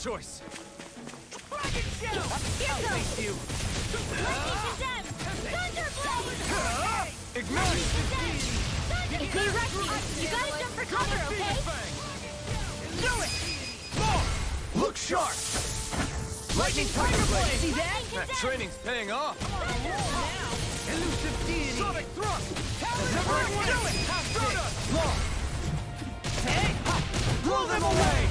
choice. Dragon Shell! Here goes! Face you. Lightning Condemn! Thunderblade! Ignite. Hey, Rusty! You gotta jump for cover, okay? Do it! Look sharp. Lightning Tiger Blade! See that? That training's paying off. Elusive deity! Sonic thrust. Never do it! Long. Hey! Blow them away!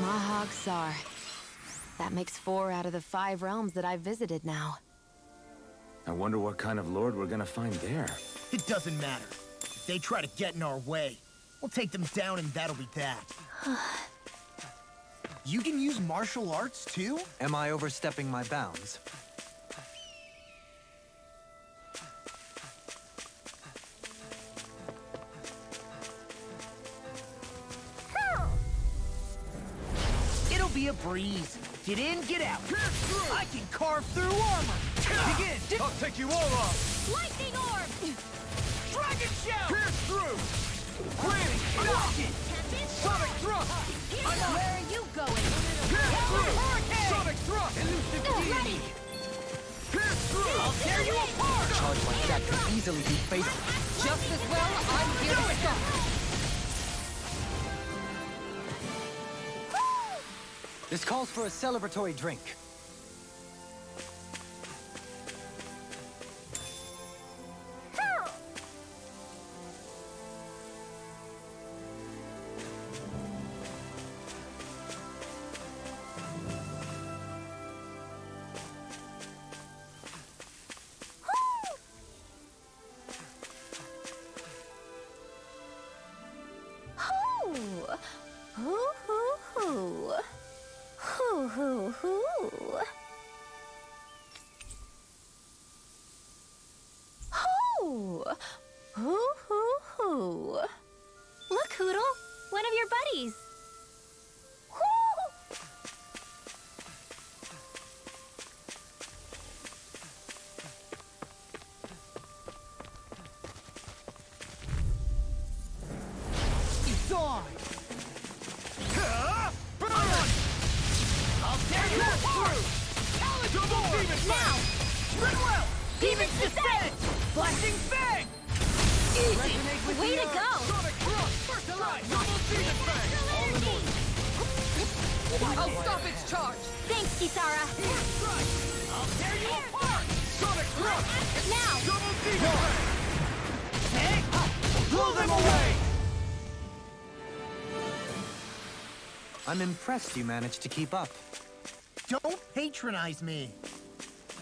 Mahag Sar. That makes 4 out of the 5 realms that I've visited now. I wonder what kind of lord we're gonna find there. It doesn't matter. If they try to get in our way, we'll take them down and that'll be that. You can use martial arts too? Am I overstepping my bounds? It'll be a breeze. Get in, get out. I can carve through armor. Begin. I'll take you all off. Lightning Orb! Dragon Shell! Pierce through. Clearing! Block it! Sonic thrust. Where are you going? Pierce through. Hurricane! Sonic thrust. Elusive Ready! deity! Pierce through. I'll tear you apart! Charge like that could easily be fatal. Just as well, I'm here to stop. This calls for a celebratory drink. Look, Hoodle! One of your buddies! It's on. I'll tear you apart! Double Demon Now! Run well! Demon's Descent! Flashing Fang! Easy! Way to go! Sonic thrust. First strike. Double demon fang. I'll stop its charge! Thanks, Kisara! I'll tear you apart! Sonic thrust. Now! Double demon fang. Hey! Blow them away! I'm impressed you managed to keep up. Don't patronize me.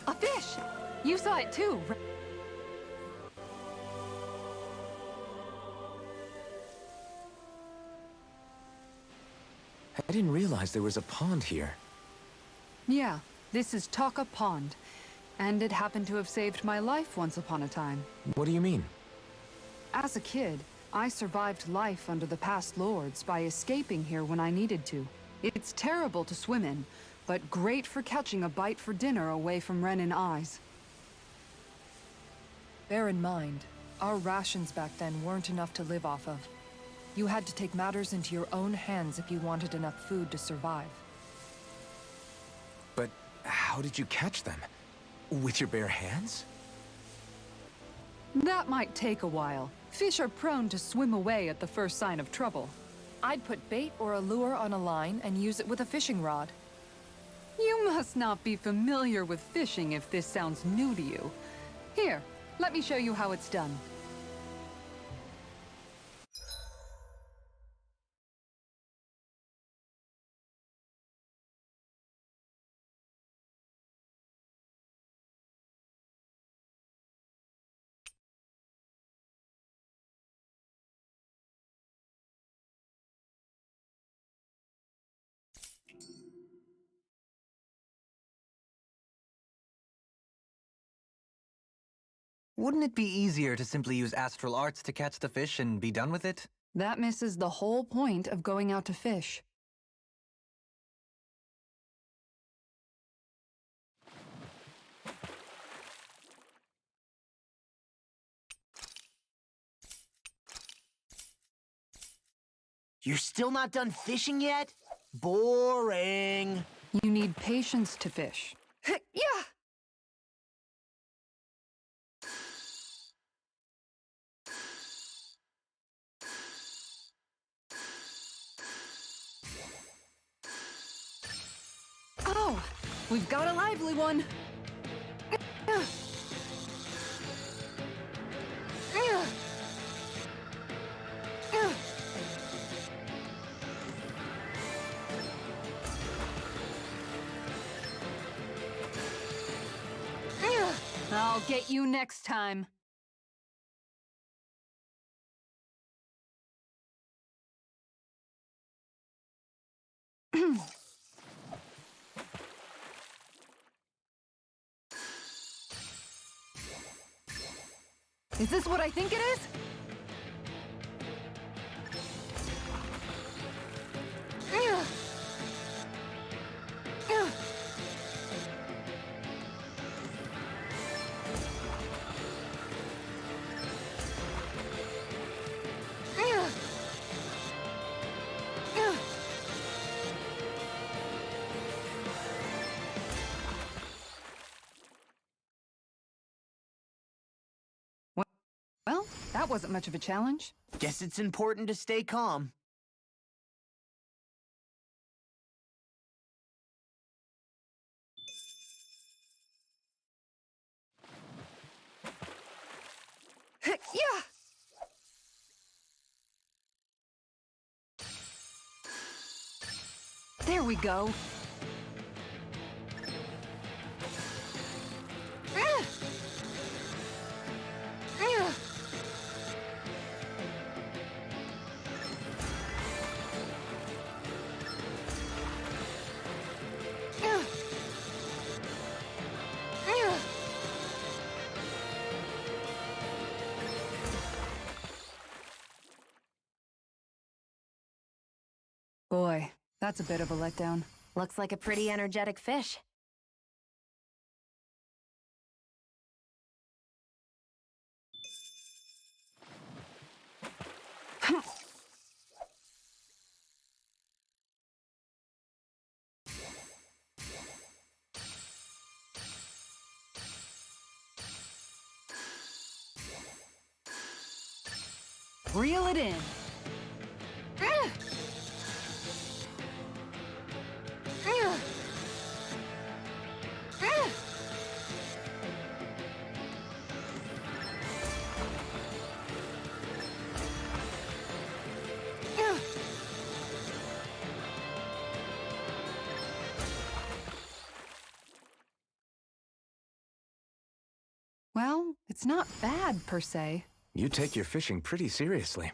A fish! You saw it too, right? I didn't realize there was a pond here. Yeah, this is Taka Pond. And it happened to have saved my life once upon a time. What do you mean? As a kid, I survived life under the past lords by escaping here when I needed to. It's terrible to swim in, but great for catching a bite for dinner away from Renin eyes. Bear in mind, our rations back then weren't enough to live off of. You had to take matters into your own hands if you wanted enough food to survive. But how did you catch them? With your bare hands? That might take a while. Fish are prone to swim away at the first sign of trouble. I'd put bait or a lure on a line and use it with a fishing rod. You must not be familiar with fishing if this sounds new to you. Here, let me show you how it's done. Wouldn't it be easier to simply use astral arts to catch the fish and be done with it? That misses the whole point of going out to fish. You're still not done fishing yet? Boring. You need patience to fish. Yeah! Oh, we've got a lively one. I'll get you next time. Is this what I think it is? Well, that wasn't much of a challenge. Guess it's important to stay calm. Yeah! There we go. Boy, that's a bit of a letdown. Looks like a pretty energetic fish. Reel it in. Well, it's not bad, per se. You take your fishing pretty seriously.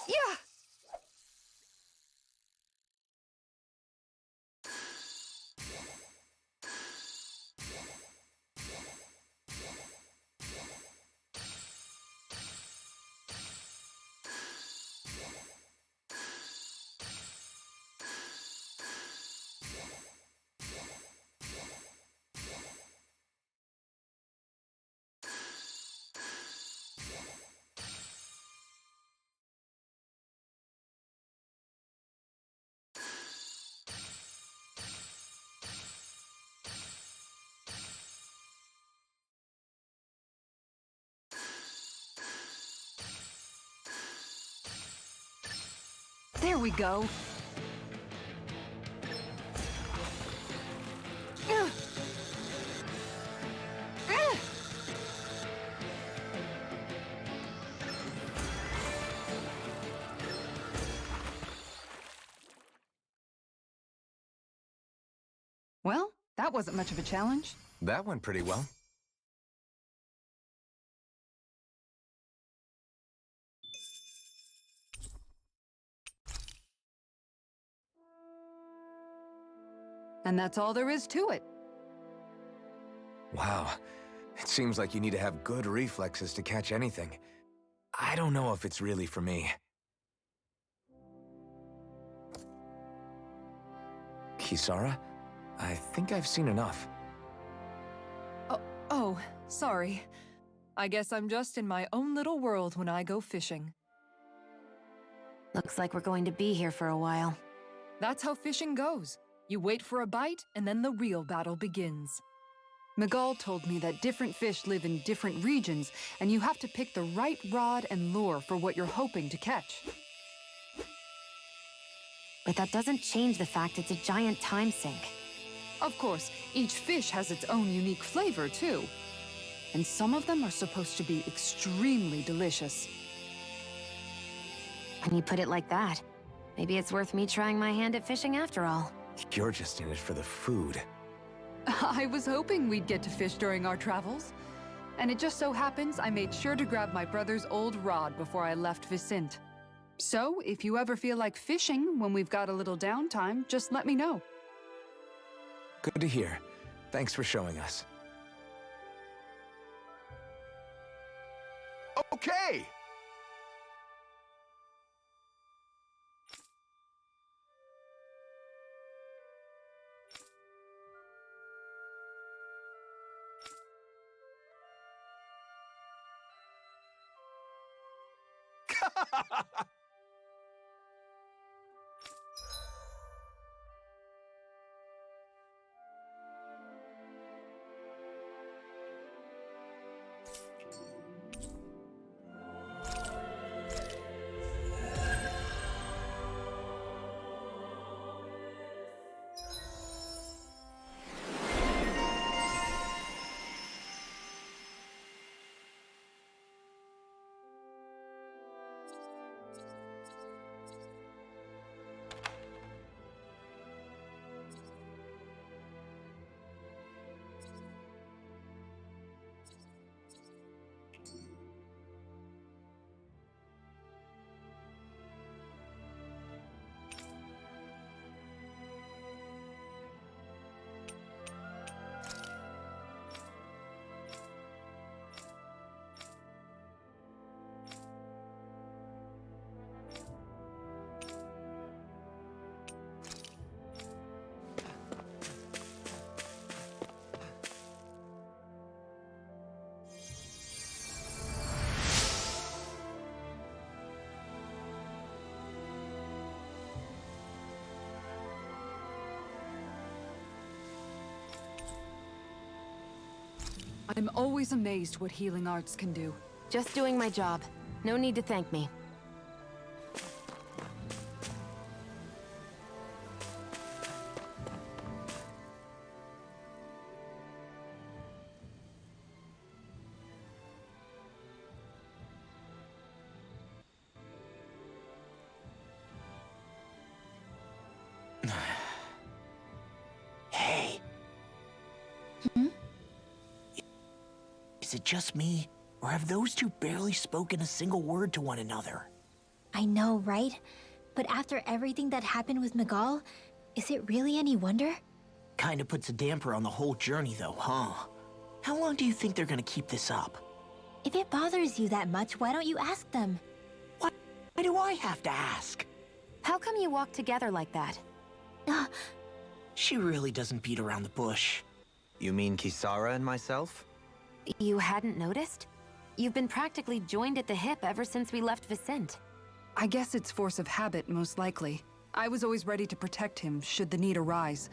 Yeah! There we go. Well, that wasn't much of a challenge. That went pretty well. And that's all there is to it. Wow. It seems like you need to have good reflexes to catch anything. I don't know if it's really for me. Kisara? I think I've seen enough. Oh, sorry. I guess I'm just in my own little world when I go fishing. Looks like we're going to be here for a while. That's how fishing goes. You wait for a bite, and then the real battle begins. Miguel told me that different fish live in different regions, and you have to pick the right rod and lure for what you're hoping to catch. But that doesn't change the fact it's a giant time sink. Of course, each fish has its own unique flavor, too. And some of them are supposed to be extremely delicious. When you put it like that, maybe it's worth me trying my hand at fishing after all. You're just in it for the food. I was hoping we'd get to fish during our travels. And it just so happens I made sure to grab my brother's old rod before I left Vicente. So, if you ever feel like fishing when we've got a little downtime, just let me know. Good to hear. Thanks for showing us. Okay! I'm always amazed what healing arts can do. Just doing my job. No need to thank me. Hey. Is it just me, or have those two barely spoken a single word to one another? I know, right? But after everything that happened with Miguel, is it really any wonder? Kinda puts a damper on the whole journey though, huh? How long do you think they're gonna keep this up? If it bothers you that much, why don't you ask them? Why do I have to ask? How come you walk together like that? She really doesn't beat around the bush. You mean Kisara and myself? You hadn't noticed? You've been practically joined at the hip ever since we left Vicente. I guess it's force of habit, most likely. I was always ready to protect him, should the need arise.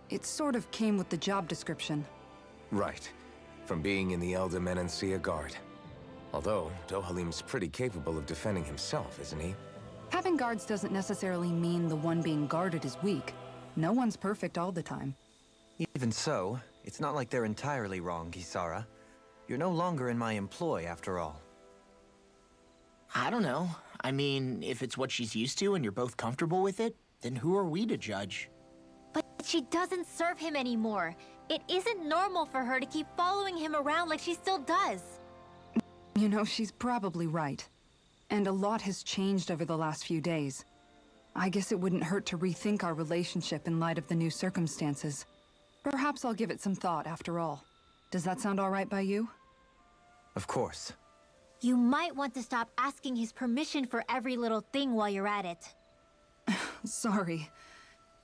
It sort of came with the job description. Right. From being in the Elder Menancia Guard. Although, Dohalim's pretty capable of defending himself, isn't he? Having guards doesn't necessarily mean the one being guarded is weak. No one's perfect all the time. Even so, it's not like they're entirely wrong, Kisara. You're no longer in my employ, after all. I don't know. I mean, if it's what she's used to and you're both comfortable with it, then who are we to judge? But she doesn't serve him anymore. It isn't normal for her to keep following him around like she still does. You know, she's probably right. And a lot has changed over the last few days. I guess it wouldn't hurt to rethink our relationship in light of the new circumstances. Perhaps I'll give it some thought, after all. Does that sound all right by you? Of course. You might want to stop asking his permission for every little thing while you're at it. Sorry.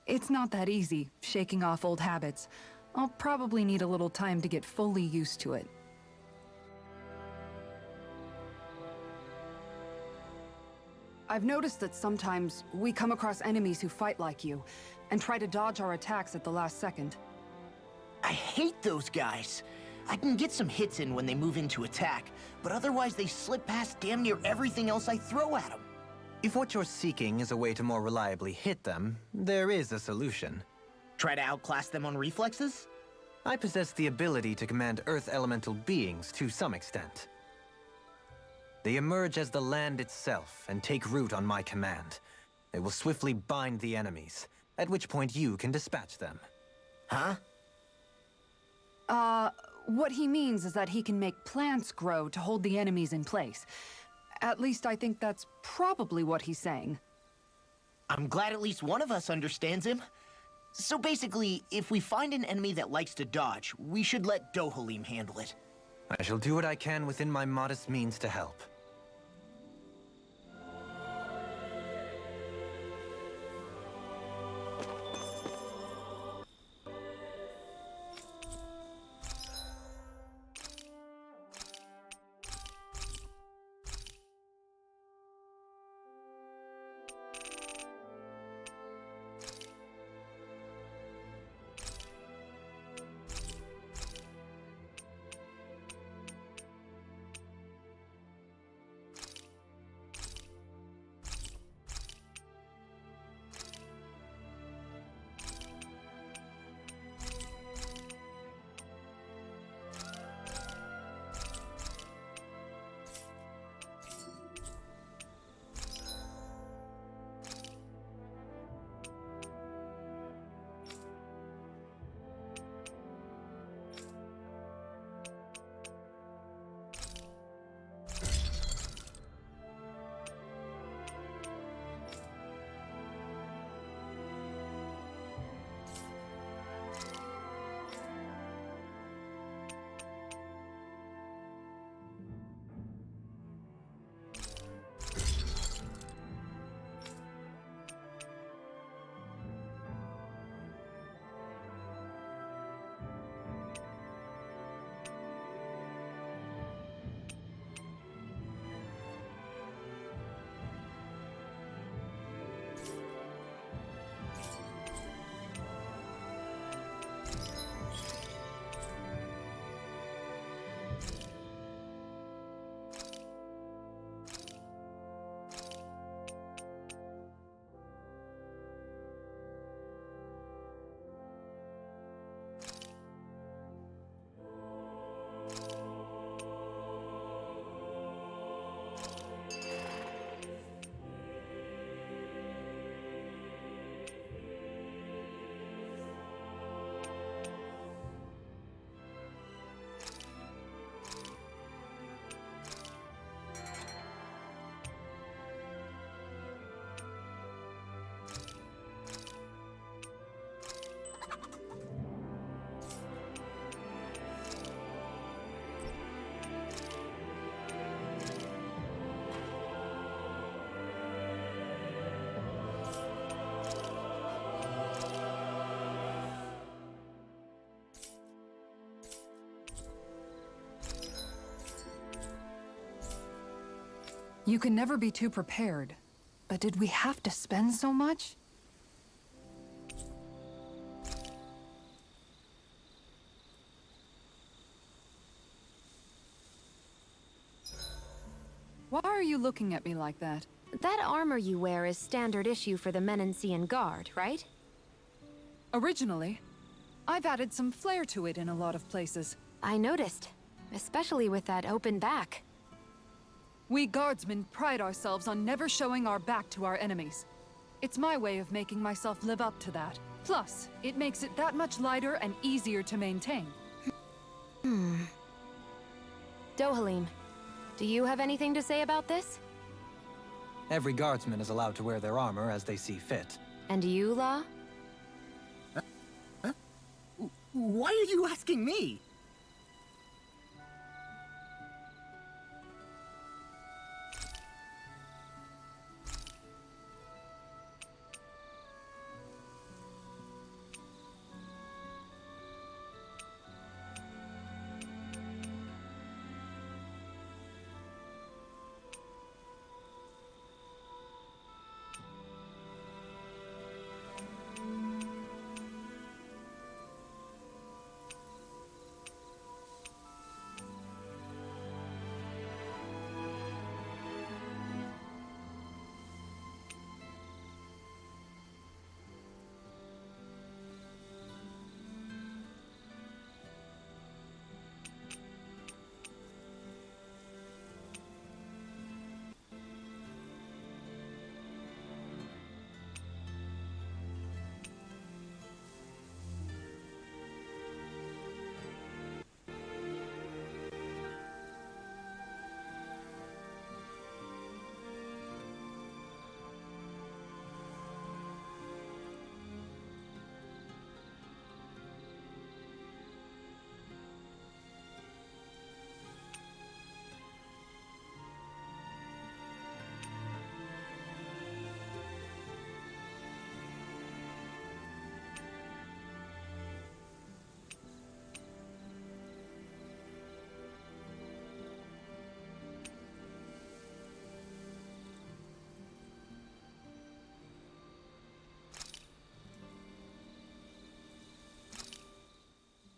It's not that easy, shaking off old habits. I'll probably need a little time to get fully used to it. I've noticed that sometimes we come across enemies who fight like you, and try to dodge our attacks at the last second. I hate those guys. I can get some hits in when they move into attack, but otherwise they slip past damn near everything else I throw at them. If what you're seeking is a way to more reliably hit them, there is a solution. Try to outclass them on reflexes? I possess the ability to command Earth elemental beings to some extent. They emerge as the land itself and take root on my command. They will swiftly bind the enemies, at which point you can dispatch them. Huh? What he means is that he can make plants grow to hold the enemies in place. At least I think that's probably what he's saying. I'm glad at least one of us understands him. So basically, if we find an enemy that likes to dodge, we should let Dohalim handle it. I shall do what I can within my modest means to help. You can never be too prepared. But did we have to spend so much? Why are you looking at me like that? That armor you wear is standard issue for the Menancian Guard, right? Originally, I've added some flair to it in a lot of places. I noticed, especially with that open back. We guardsmen pride ourselves on never showing our back to our enemies. It's my way of making myself live up to that. Plus, it makes it that much lighter and easier to maintain. Dohalim, do you have anything to say about this? Every guardsman is allowed to wear their armor as they see fit. And you, La? Why are you asking me?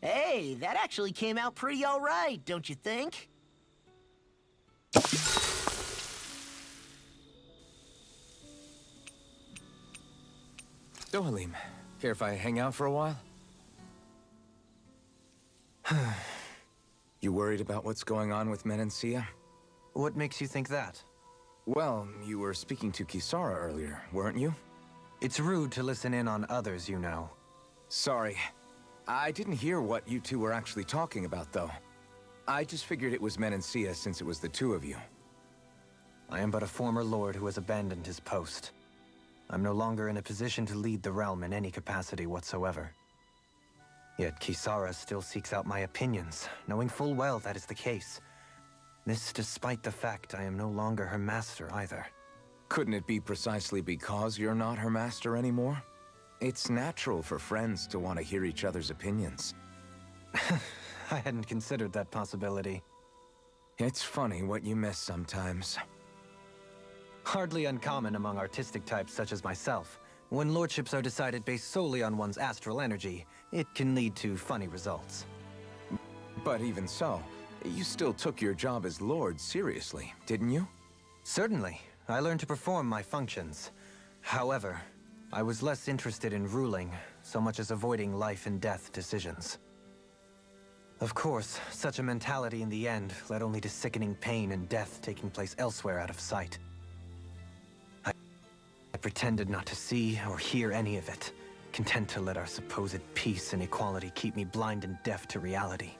Hey, that actually came out pretty all right, don't you think? Dohalim, care if I hang out for a while? You worried about what's going on with Menancia? What makes you think that? Well, you were speaking to Kisara earlier, weren't you? It's rude to listen in on others, you know. Sorry. I didn't hear what you two were actually talking about, though. I just figured it was Menancia since it was the two of you. I am but a former lord who has abandoned his post. I'm no longer in a position to lead the realm in any capacity whatsoever. Yet Kisara still seeks out my opinions, knowing full well that is the case. This despite the fact I am no longer her master either. Couldn't it be precisely because you're not her master anymore? It's natural for friends to want to hear each other's opinions. I hadn't considered that possibility. It's funny what you miss sometimes. Hardly uncommon among artistic types such as myself. When lordships are decided based solely on one's astral energy, it can lead to funny results. But even so, you still took your job as Lord seriously, didn't you? Certainly. I learned to perform my functions. However, I was less interested in ruling, so much as avoiding life and death decisions. Of course, such a mentality in the end led only to sickening pain and death taking place elsewhere out of sight. I pretended not to see or hear any of it, content to let our supposed peace and equality keep me blind and deaf to reality.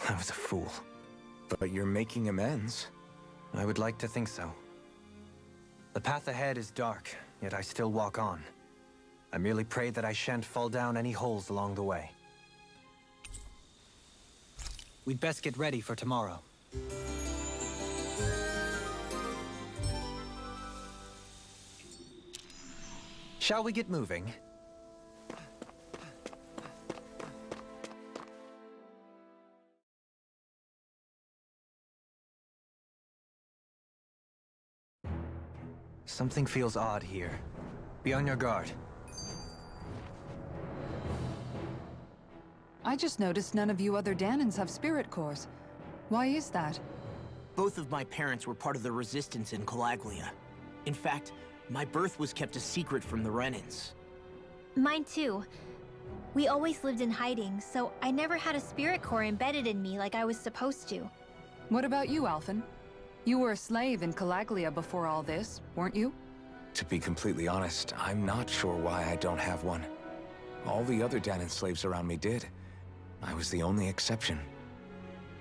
I was a fool. But you're making amends. I would like to think so. The path ahead is dark, yet I still walk on. I merely pray that I shan't fall down any holes along the way. We'd best get ready for tomorrow. Shall we get moving? Something feels odd here. Be on your guard. I just noticed none of you other Danans have spirit cores. Why is that? Both of my parents were part of the resistance in Calaglia. In fact, my birth was kept a secret from the Renans. Mine too. We always lived in hiding, so I never had a spirit core embedded in me like I was supposed to. What about you, Alphen? You were a slave in Calaglia before all this, weren't you? To be completely honest, I'm not sure why I don't have one. All the other Danan slaves around me did. I was the only exception.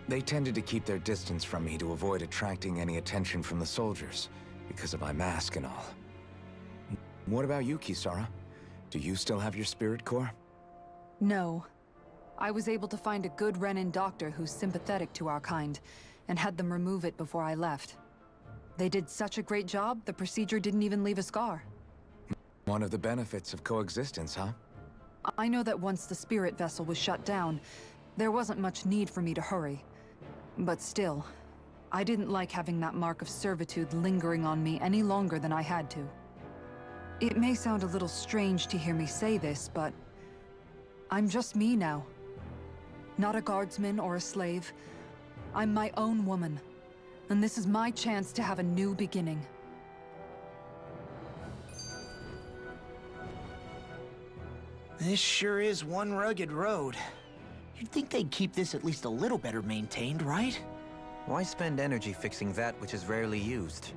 They tended to keep their distance from me to avoid attracting any attention from the soldiers, because of my mask and all. What about you, Kisara? Do you still have your spirit core? No. I was able to find a good Renan doctor who's sympathetic to our kind, and had them remove it before I left. They did such a great job, the procedure didn't even leave a scar. One of the benefits of coexistence, huh? I know that once the spirit vessel was shut down, there wasn't much need for me to hurry. But still, I didn't like having that mark of servitude lingering on me any longer than I had to. It may sound a little strange to hear me say this, but I'm just me now. Not a guardsman or a slave. I'm my own woman, and this is my chance to have a new beginning. This sure is one rugged road. You'd think they'd keep this at least a little better maintained, right? Why spend energy fixing that which is rarely used?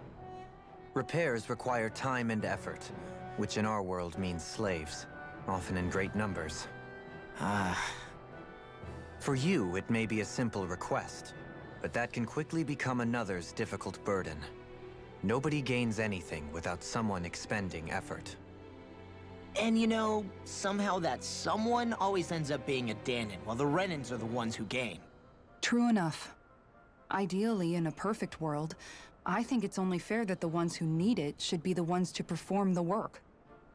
Repairs require time and effort, which in our world means slaves, often in great numbers. For you, it may be a simple request, but that can quickly become another's difficult burden. Nobody gains anything without someone expending effort. And you know, somehow that someone always ends up being a Danan, while the Renans are the ones who gain. True enough. Ideally, in a perfect world, I think it's only fair that the ones who need it should be the ones to perform the work.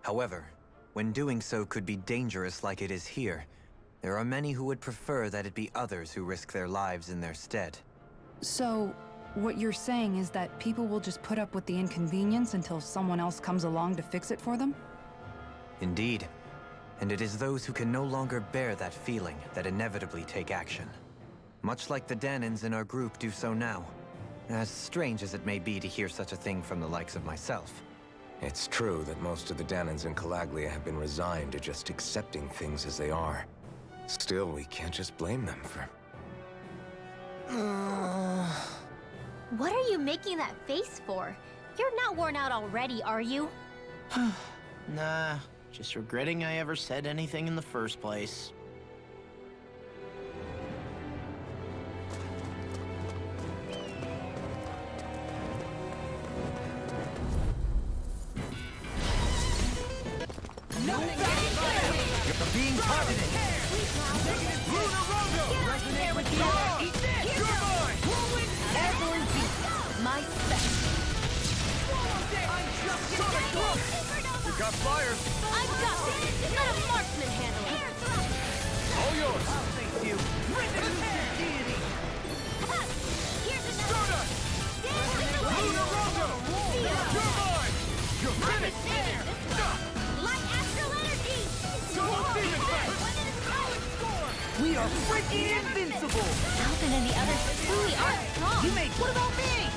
However, when doing so could be dangerous like it is here, there are many who would prefer that it be others who risk their lives in their stead. So, what you're saying is that people will just put up with the inconvenience until someone else comes along to fix it for them? Indeed. And it is those who can no longer bear that feeling that inevitably take action. Much like the Danins in our group do so now. As strange as it may be to hear such a thing from the likes of myself. It's true that most of the Danins in Calaglia have been resigned to just accepting things as they are. Still, we can't just blame them for... What are you making that face for? You're not worn out already, are you? Nah, just regretting I ever said anything in the first place. You're being targeted! Luna Rondo! Resonate with the earth! Eat this! You're mine! Evelyn Beast, my special. Sonic Thrust! You got flyers! I've got this! Let a marksman handle it! All yours! Thank you. Here's another! Stardust! Luna Rondo! You're mine! You're finished! Light astral energy! Double Demon Fang! We are freaking invincible! Alvin and the others truly are strong! You make... What about me?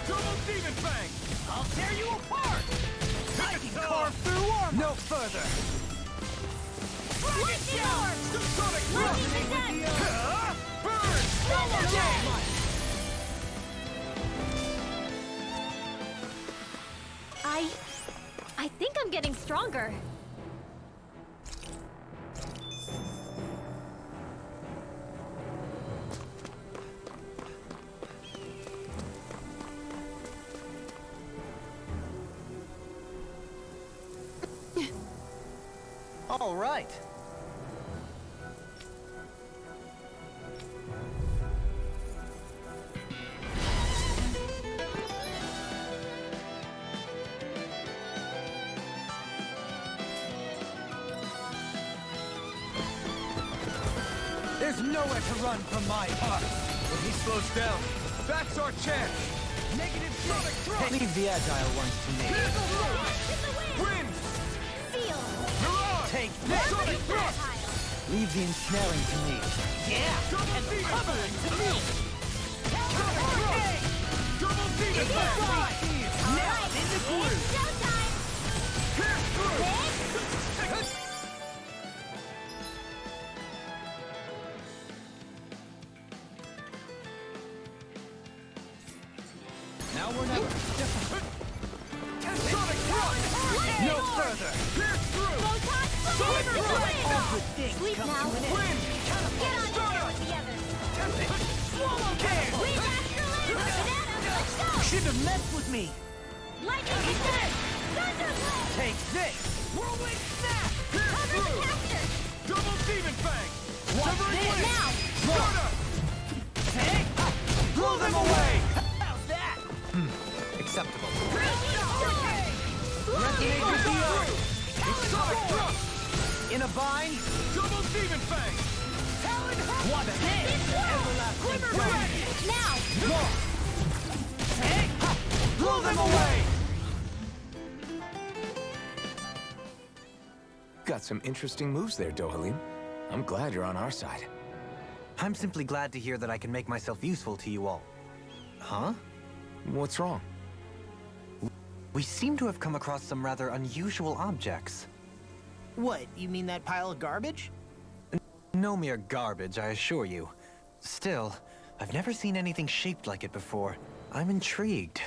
Double Demon Fang! I'll tear you apart! I can Star! carve through armor! No further! Lightning orb! Sonic Lightning Thrust! attack! Burn! I think I'm getting stronger. All right. There's nowhere to run from my heart! When he slows down, that's our chance! Negative Sonic Thrust! Leave the agile ones to me. Wind! Feel! Mirage! Take Sonic Thrust! Leave the ensnaring to me. Yeah! Double And the Demon covering Fang! to me! Sonic Thrust! Double Demon Fang! Now I'm in the groove! Showtime! Pierce through! Now we're never. Sonic Thrust! No further! Pierce through! Photon Sonic Flame! Good things Sleep come now. to an end. Wind! Get on in there with the others! Swallow can! Wind astral energy! Banana, let's go! Shouldn't have messed with me! Lightning attack! Thunderblade! Take this! Whirlwind snap! Pierce Cover the through! caster! Double Demon Fang! Severing this? Wind! Now! Stardust! Hey! Blow them away! How's that? Acceptable. Resonate with the earth! Sonic Thrust! In a bind? Double Demon Fang! Talon What this? Everlasting Wind! Now! Hey! Blow them away! Got some interesting moves there, Dohalim. I'm glad you're on our side. I'm simply glad to hear that I can make myself useful to you all. Huh? What's wrong? We seem to have come across some rather unusual objects. What, you mean that pile of garbage? No mere garbage, I assure you. Still, I've never seen anything shaped like it before. I'm intrigued.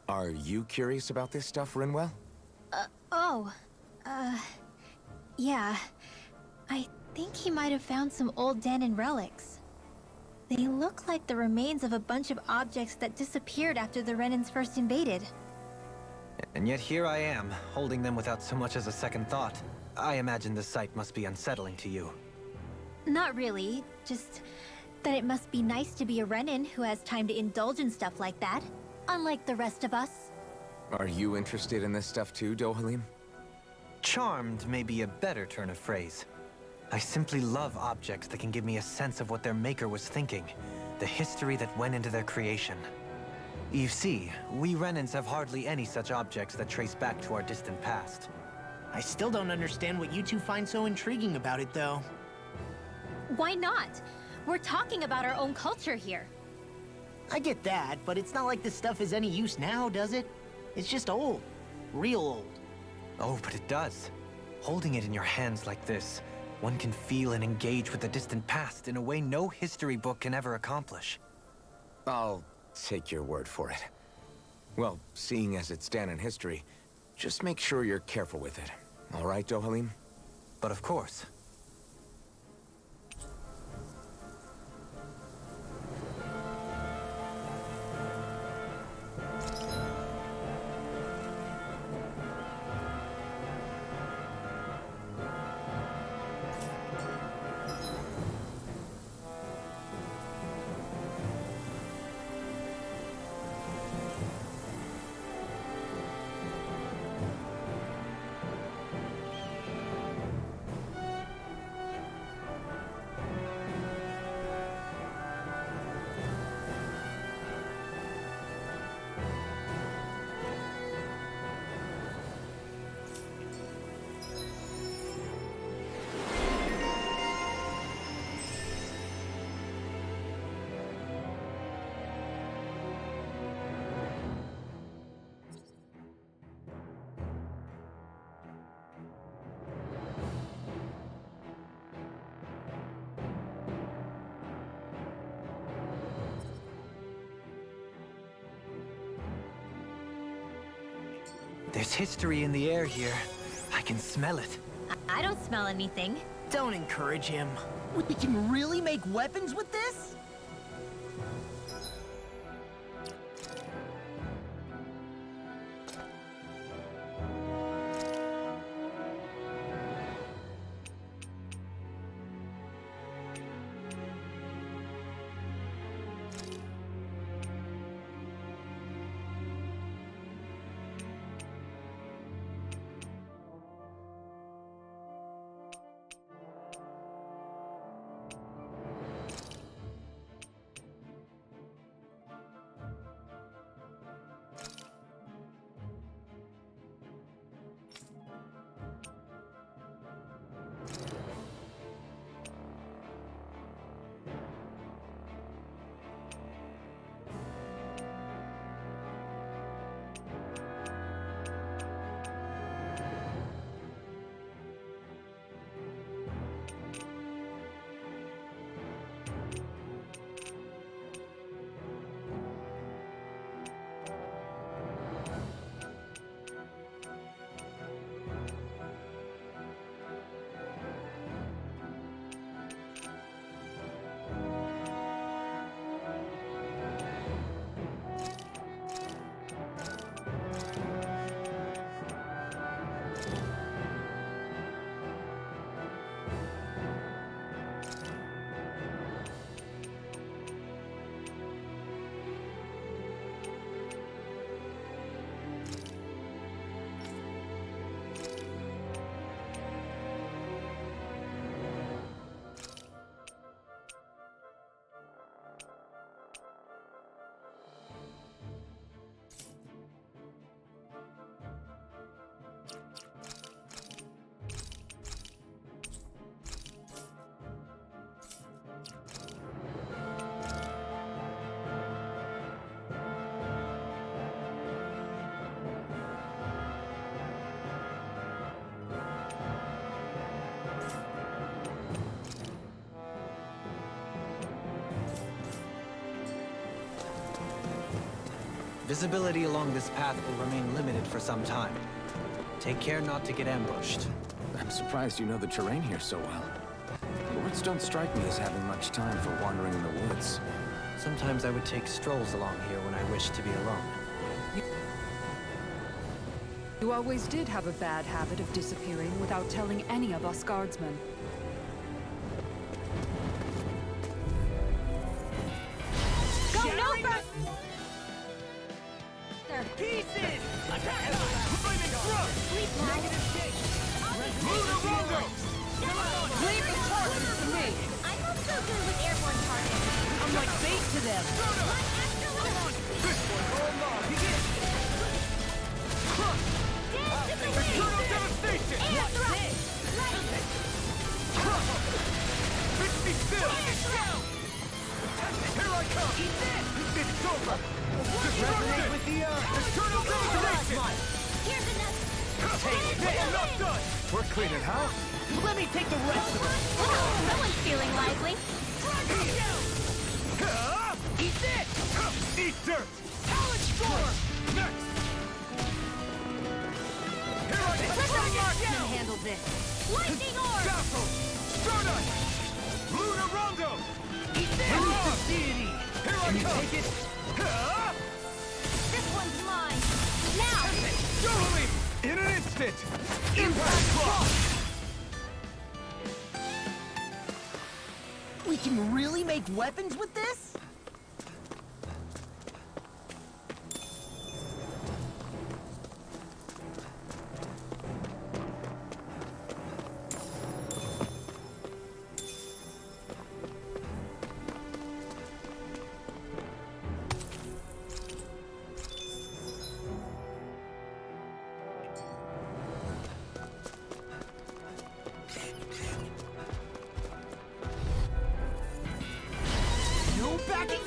Are you curious about this stuff, Rinwell? Yeah. I think he might have found some old Danon relics. They look like the remains of a bunch of objects that disappeared after the Renans first invaded. And yet here I am, holding them without so much as a second thought. I imagine the sight must be unsettling to you. Not really, just that it must be nice to be a Renan who has time to indulge in stuff like that, unlike the rest of us. Are you interested in this stuff too, Dohalim? Charmed may be a better turn of phrase. I simply love objects that can give me a sense of what their maker was thinking, the history that went into their creation. You see, we Renans have hardly any such objects that trace back to our distant past. I still don't understand what you two find so intriguing about it, though. Why not? We're talking about our own culture here. I get that, but it's not like this stuff is any use now, does it? It's just old. Real old. Oh, but it does. Holding it in your hands like this, one can feel and engage with the distant past in a way no history book can ever accomplish. I'll take your word for it. Well, seeing as it's Danan history, just make sure you're careful with it. All right, Dohalim? But of course. There's history in the air here. I can smell it. I don't smell anything. Don't encourage him. We can really make weapons with this? Visibility along this path will remain limited for some time. Take care not to get ambushed. I'm surprised you know the terrain here so well. Lords don't strike me as having much time for wandering in the woods. Sometimes I would take strolls along here when I wished to be alone. You always did have a bad habit of disappearing without telling any of us guardsmen. Go no further! Pieces! Attack! Flaming thrust! Lunarongo! Leave the targets to me! I'm also good with airborne targets. I'm like bait to them! One extra one! This one! Be still! Here I come! Eat this! It's over! Resonate with the Eternal Devastation! Here's enough. Take this! Enough done! We're cleaning house! Let me take the rest of it. Oh, someone's feeling lively. Eat this! Eat dirt! Talent Storm! Next! Here I come! Let the marksman handle this. Lightning orb! Dazzle! Stardust! Lunar Rondo! Eat this! Release the deity! Here I come! Take it! This one's mine. Now! Dueling! In an instant! Impact Clock! We can really make weapons with this? No backing?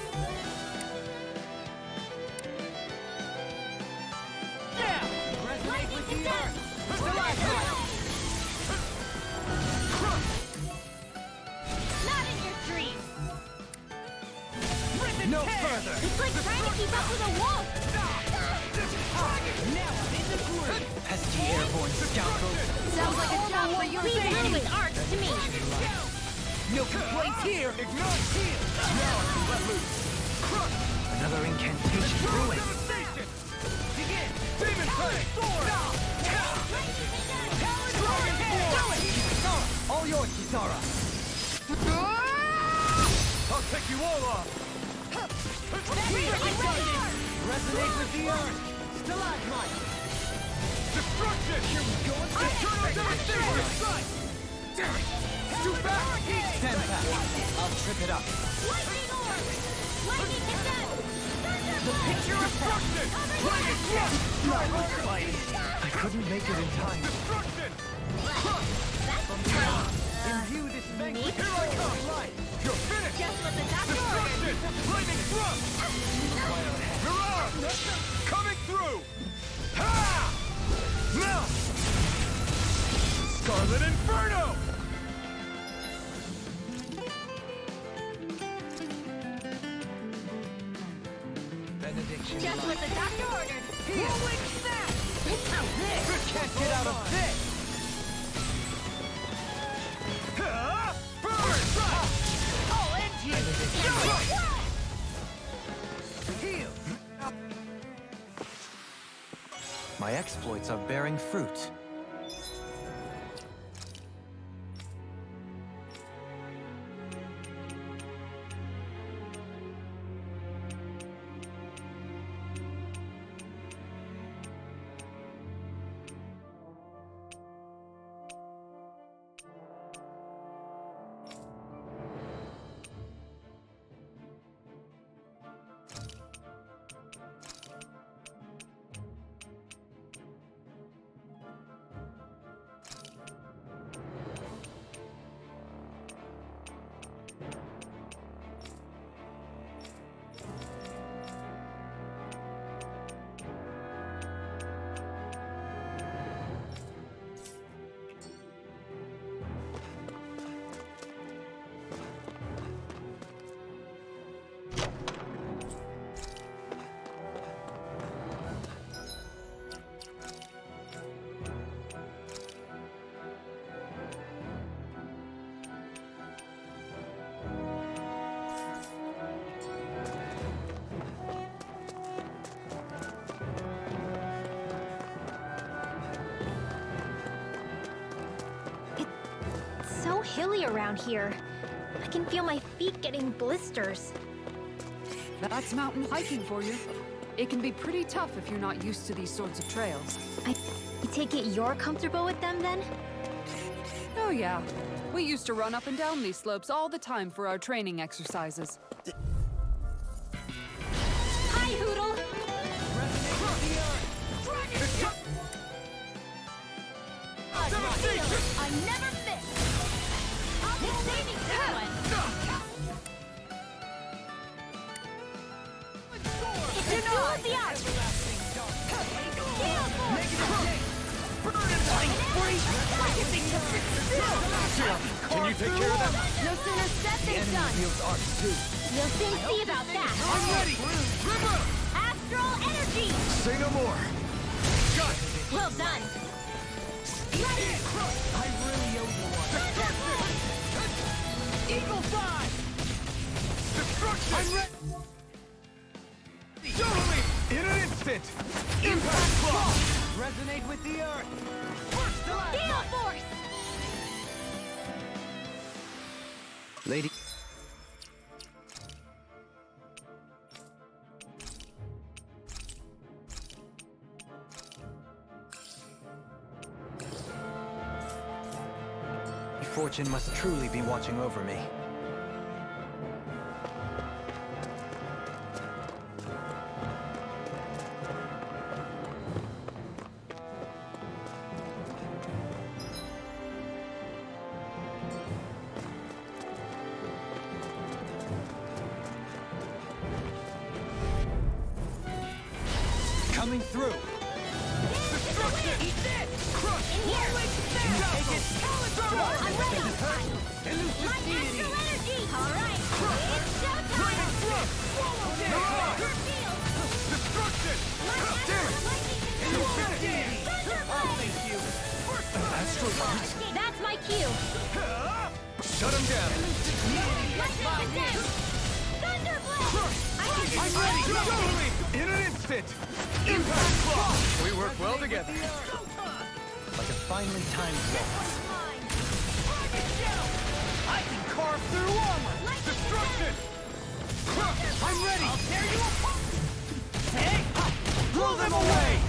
Yeah! Resonate with the earth! Not in your dreams. No further! It's like trying to keep up with a wolf. Now I'm in the groove! Pesky airborne scoundrels. Sounds like a job for your Please hand with arts to me. No complaints here! Ignite here! Now I can let loose! Crush! Another incantation brewing. Devastation! Begin! Demon Plague! Dragon Force! All yours, Kisara. I'll take you all off! Resonate with the earth. Stalagmite. Destruction! Here we go! Eternal Devastation! Damn it! Too fast! Stand back. I'll trip it up. Lightning orb. Lightning cassette. Picture destruction! Dragon Force! I couldn't make it in time. Destruction! Imbue this vanquish. Here I come! You're finished! Just what the doctor ordered. Destruction! Lightning thrust! Mirage! Coming through! Ha! Now! Scarlet Inferno! Benediction. Just what the doctor ordered. Rolling snap! This can't get out of this. Ha! Burn! All engines. Heal! My exploits are bearing fruit. So hilly around here. I can feel my feet getting blisters. That's mountain hiking for you. It can be pretty tough if you're not used to these sorts of trails. I take it you're comfortable with them then? Oh yeah. We used to run up and down these slopes all the time for our training exercises. Hi, Hoodle! Devastation! I never miss! I'll be saving someone! Close the arc! Can you take care of them? No sooner said than done! We'll soon see about that! I'm ready! River! Astral energy! Say no more! Got it! Well done! I really owe you one. Eagle Fly! Destruction! I'm ready! Show me! In an instant! Impact Claw! Resonate with the earth. Gale Force! Lady... Fortune must truly be watching over me. Coming through! Destruction! Eat this! Crush! In here! Can you take it? I'm ready! Elusive My deity! astral energy! Alright! It's showtime! Lightning thrust! Mirage! Your field! Destruction! My Damn astral it! lightning Elusive control! deity! Thunderblade! Thank you! Astral Light? That's my cue! Shut him down! Lightning condensed! Thunderblade! I'm ready! Totally! In an instant! Impact Claw! We work well together. Like a finely timed waltz. I can carve through armor. Destruction! I'm ready! I'll tear you apart. Hey! Blow them away!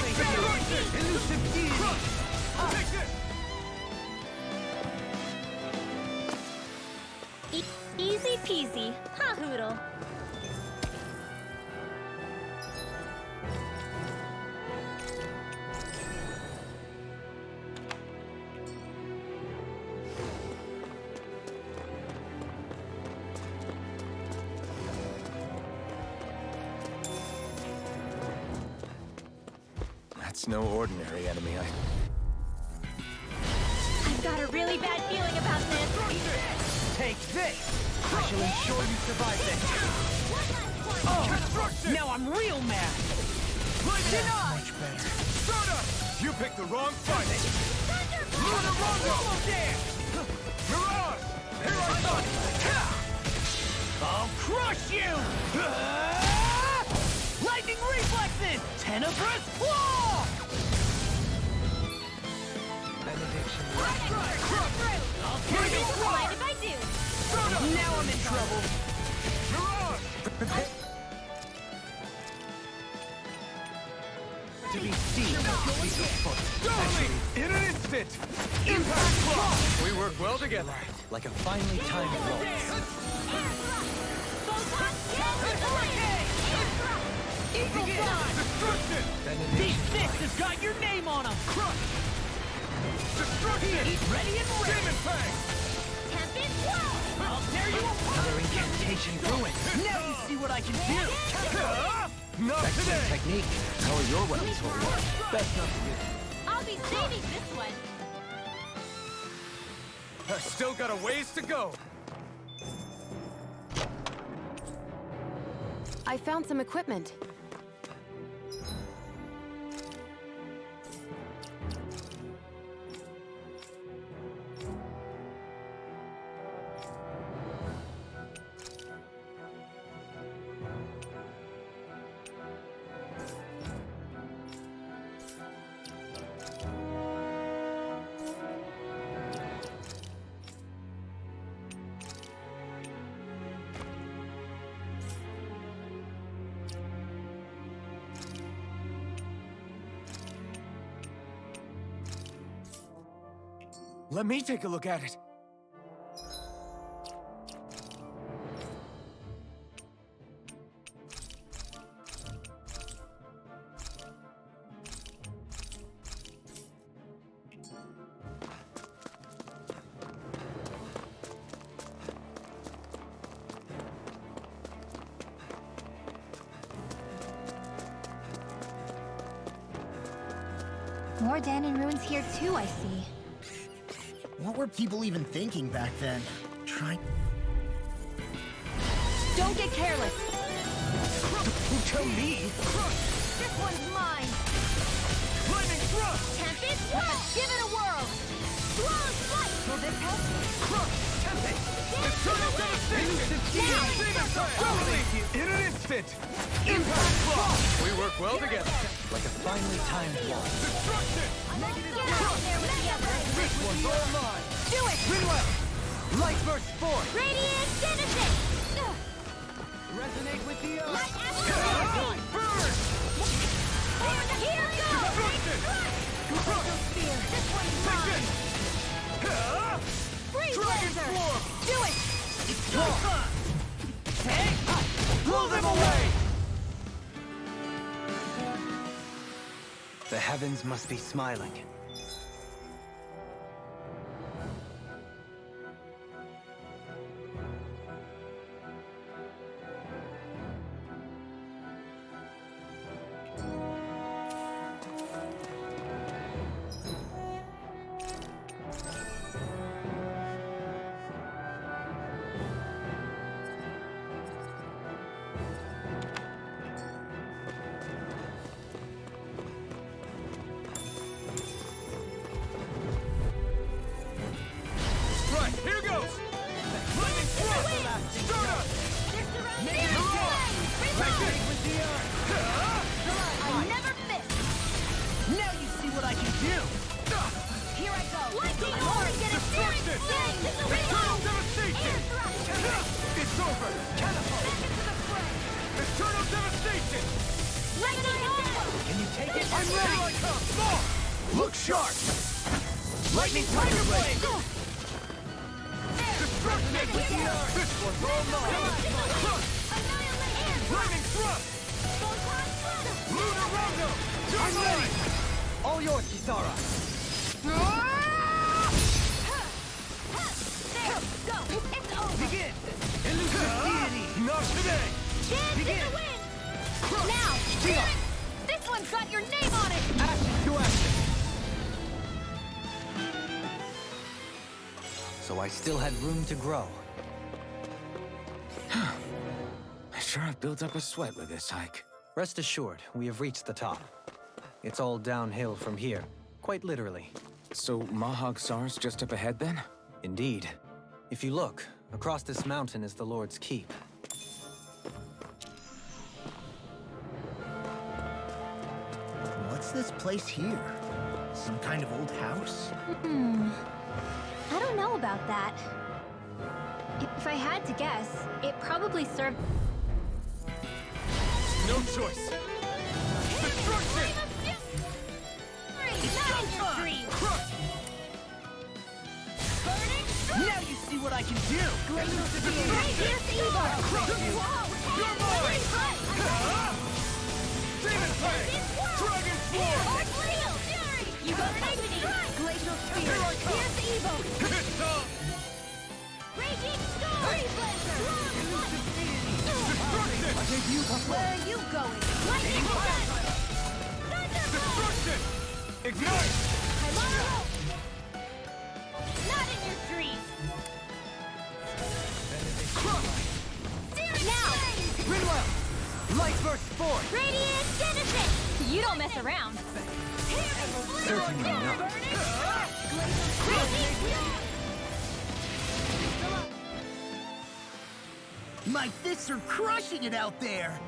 Destruction! Elusive deity! Take this! Easy peasy. Ha hoodle. That's no ordinary enemy. I've got a really bad feeling about this. Take this! I shall ensure you survive this. Destruction! Now I'm real mad. Denied! Much better. Stardust! You picked the wrong fight! Lunar Rondo! Mirage! Here I come! I'll crush you! Lightning reflexes! Tenebrous claw! Benediction. I'll tear you apart! Mind if I do? Now I'm in trouble. Mirage! To be seen is afoot. Totally! In an instant! Impact Claw! We work well together. Like a finely timed waltz. Eagle Fly! Destruction! These six has got your name on them! Crush! Destruction! He's ready and ready! Demon Fang! Tempest Wall! I'll tear you apart! Another incantation ruined. Now you see what I can do! Not Excellent today! technique. How are your weapons holding up? Best not to do. I'll be saving this one. I've still got a ways to go. I found some equipment. Let me take a look at it. more Danon ruins here too, I see. What were people even thinking back then? Don't get careless! Who tell me? This one's mine! Lightning thrust! Tempest, give it a whirl! Flawless flight! Will this help? Crush! Tempest! Eternal devastation! Demon Slayer! Dominate in an instant! Impact block! We work well together. Like a finely timed wall. Destruction! Get out there with the others! This one's all mine! Do it! Rinwell! Light burst forth! Radiant Genesis! Resonate with the earth! Light Action! Burn! Here goes! Destruction! Spear! This one's mine! Freeze Dragon Laser! Swarm! Do it! Blow them away! The heavens must be smiling. Right, here goes! Lightning thrust! Stardust! I never miss! Now you see what I can do! Here I go! Lightning Orb! Get a searing flame! Eternal devastation! Air thrust! It's over! Catapult! Back into the fray! Eternal devastation! Lightning Orb! Can you take it? I'm ready! Here I come! Small! Look sharp! Lightning Tiger Blade! Destruction! This one's all mine! Crush! Lightning Thrust! Lunar Rondo! I'm ready! All yours, Kisara! There! Go! It's over! Begin! Elusive deity! Not today! Chance Begin! to win! Now! This one's got your name on it! Action to action! So I still had room to grow. I sure have built up a sweat with this hike. Rest assured, we have reached the top. It's all downhill from here, quite literally. So Mahag Sar's just up ahead then? Indeed. If you look, across this mountain is the Lord's Keep. What's this place here? Some kind of old house? I don't know about that. If I had to guess, it probably served... No choice! Destruction! Crush! Now you see what I can do! You're mine! Demon Slayer! Dragon Swarm! You got Agony! Glacial Spear! Here I come! Here's the Evo! It's up! Raging Storm! Freeze Blazer! Destruction! Where are you going? Lightning Blast! Thunderbolt! Destruction! Ignite! Chimera! Not in your dreams! Now! Rinwell! Light burst forth! Radiant Genesis! You don't mess around! Certainly not. My fists are crushing it out there!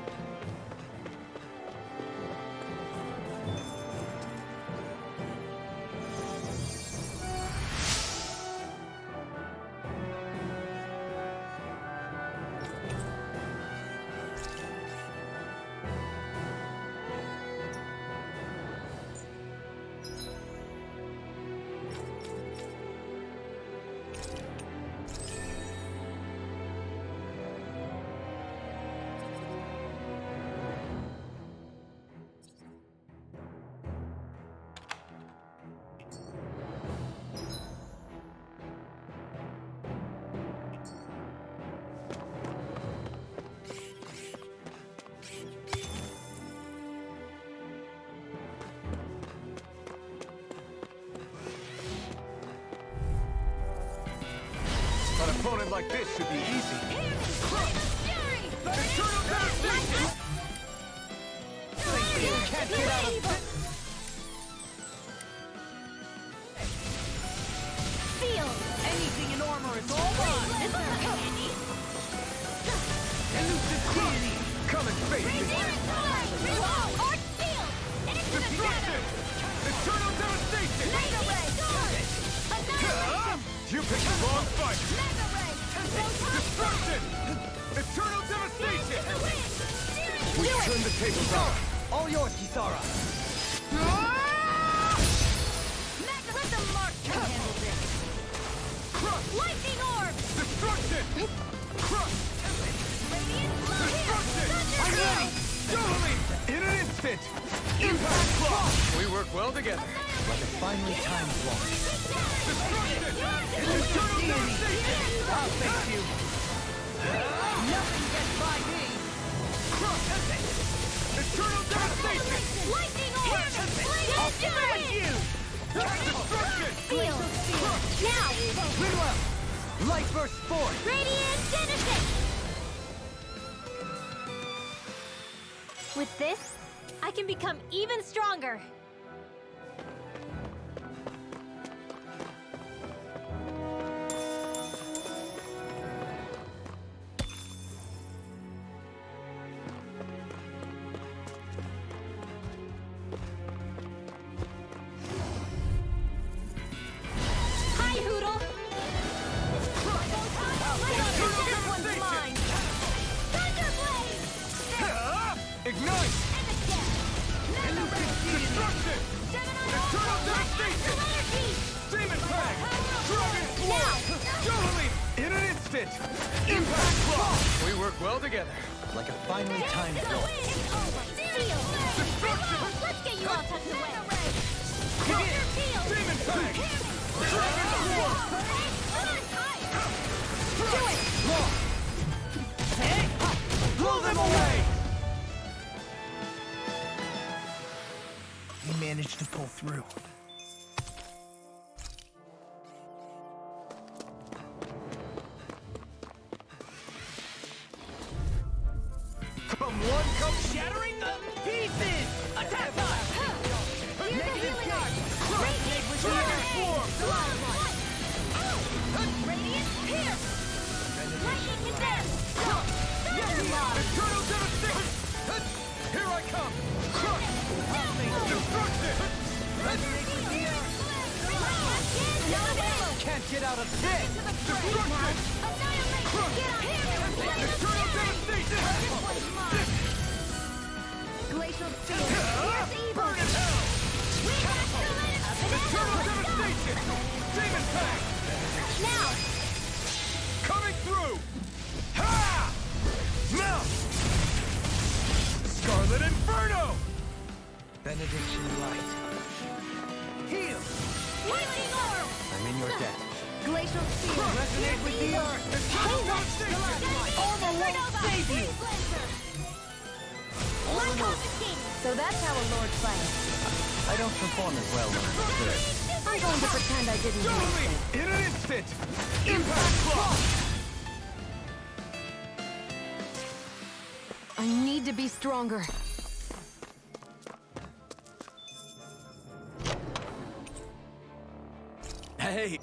An opponent like this should be easy. Eternal devastation! Can't get out of it. Anything in armor is all mine. Elusive deity! Come and face me! Destruction! Eternal devastation! You picked the wrong fight! Destruction! Eternal devastation! We turn the tables on! All yours, Kisara. Let the mark handle this. Crush! Lightning orb! Destruction! Crush! Destruction! I'm ready! Totally! In an instant! Impact Claw! We work well together. Like a finely timed walk. Destruction! Eternal devastation! I'll face you. Nothing gets by me. Crush! Eternal devastation! Lightning orb! I'll finish you. Destruction! Feel! Now! Ridwell, light burst forth. Radiant Genesis! With this, I can become even stronger. Hi, Hoodle! This one's mine! Thunderblade! Ignite! Destruction! Eternal devastation! Demon Fang! Dragon Claw! Totally! In an instant! Impact Claw! We work well together. Like a finely timed walk. Destruction! Let's get you all tucked away. Demon Fang! Dragon Claw! Blow them away. We managed to pull through. Come one, come shattering the Pieces! Attack us! Negative charge! Dragon Form! Radiant Pierce! Lightning Condemn! Eternal devastation! Here I come! Crush! Destruction! Can't get out of this! Destruction! Crush! Eternal devastation! Glacial Field! Here's evil! Burn in hell! Eternal devastation! Demon Fang! Now! Coming through! Ha! Mount! Scarlet Inferno! Benediction light. Heal! Lightning Orb! I'm in your debt. Glacial Field! Resonate with the earth! Eternal devastation! Armor won't save you! So that's how a lord fights. I don't perform as well when I'm disturbed. I'm going to pretend I didn't do Totally! it. In an instant! Impact Claw! I need to be stronger. Hey!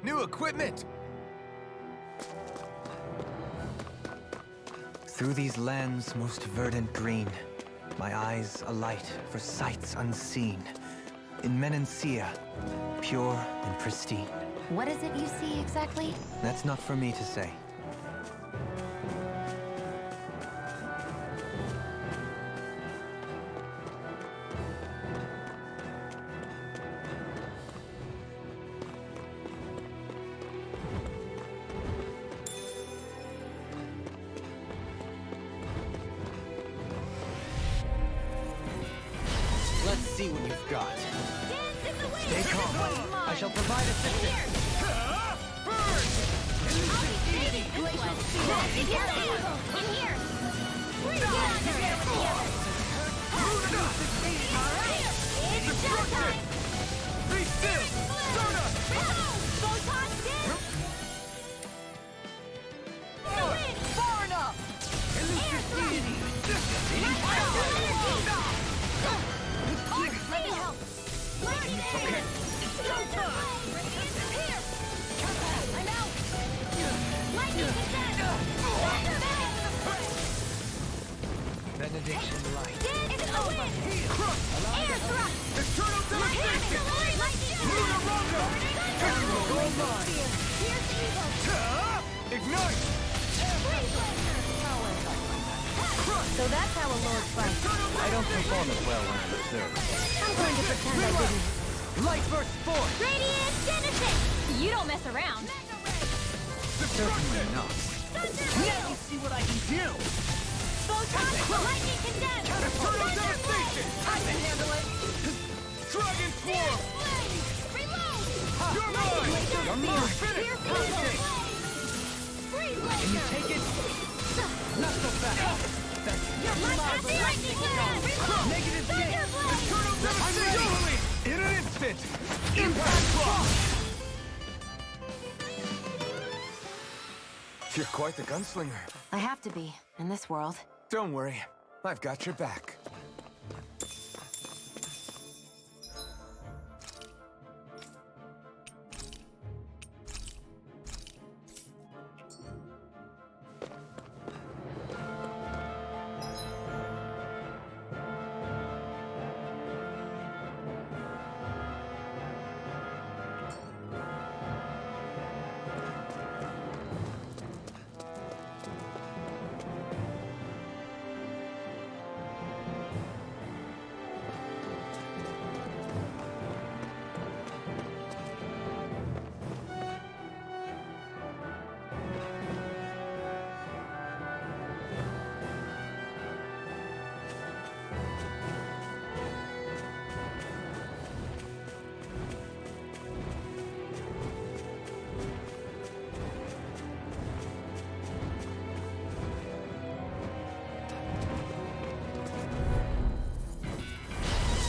New equipment! Through these lands most verdant green, my eyes alight for sights unseen. In Menancia, pure and pristine. What is it you see exactly? That's not for me to say. Let's see what you've got. Stay calm. I shall shall provide assistance. Burn! Be still! Sona! Far enough! Let me help. Okay. I'm out. Lightning Benediction light. it's over. Air thrust. Eternal devastation! Luna Rondo! Gold mine! Here's evil. Ignite! So that's how a lord fights. I don't perform as well when I'm observed. I'm going to pretend I didn't. Light burst forth! Radiant Genesis. You don't mess around. Certainly not. Now you see what I can do! Photon. Lightning condemned. Eternal devastation! I can handle it. Dragon Swarm! Reload. You're mine! You're mine! Pierce evil. Freeze Can you take it? Not so fast. lightning condemned. Negative gate. Eternal devastation! In an instant! Impact block! You're quite the gunslinger. I have to be, in this world. Don't worry. I've got your back.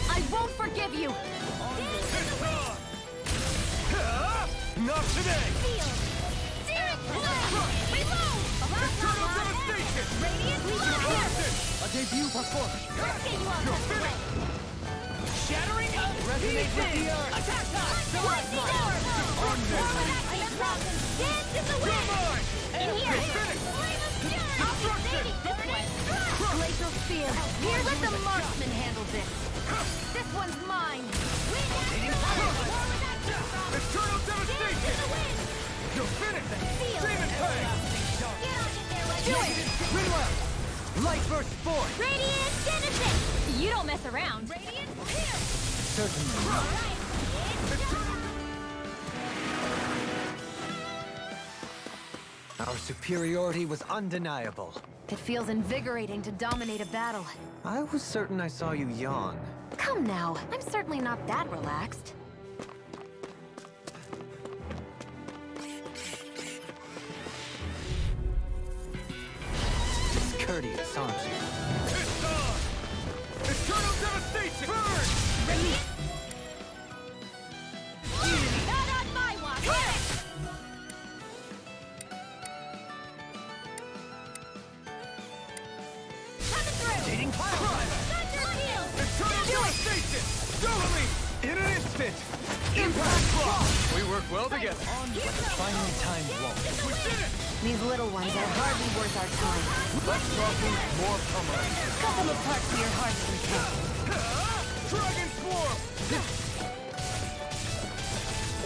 I won't forgive you. Not today! Searing blast. Reload. Eternal devastation! Radiant blast. A debut performance. Let's get you out of the way. Shattering of Resonate with the earth. Attack time! Lightning orb. Dance in the wind. Mine! In here. Finish! Flame of fury. Destruction! This way. Glacial spear. Here, let the marksman handle this. This one's mine. Eternal devastation! You're finished! Demon Fang! Do it! Rinwell! Light burst forth! Radiant Genesis! You don't mess around. Radiant Pierce! Certainly not. Our superiority was undeniable. It feels invigorating to dominate a battle. I was certain I saw you yawn. Come now, I'm certainly not that relaxed. Discourteous, aren't you? It's on! Eternal devastation! Burn! Not on my watch! Coming through! Dating pile driver! Thunder Heel! Eternal devastation! Doubling! In an instant! Impact block! We work well together. Finally timed won't. We did it! These little ones are hardly worth our time. Less talking, more pummeling. Cut them apart to your heart's content. Dragon Swarm!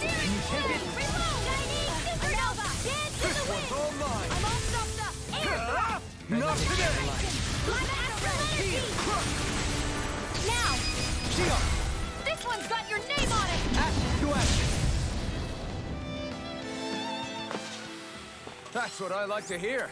Can you take it? Reload! Shining Supernova! Dance in the wind! All mine! I'm all stuffed up! Air! Not today! Now! This one's got your name on it! Action to action. That's what I like to hear.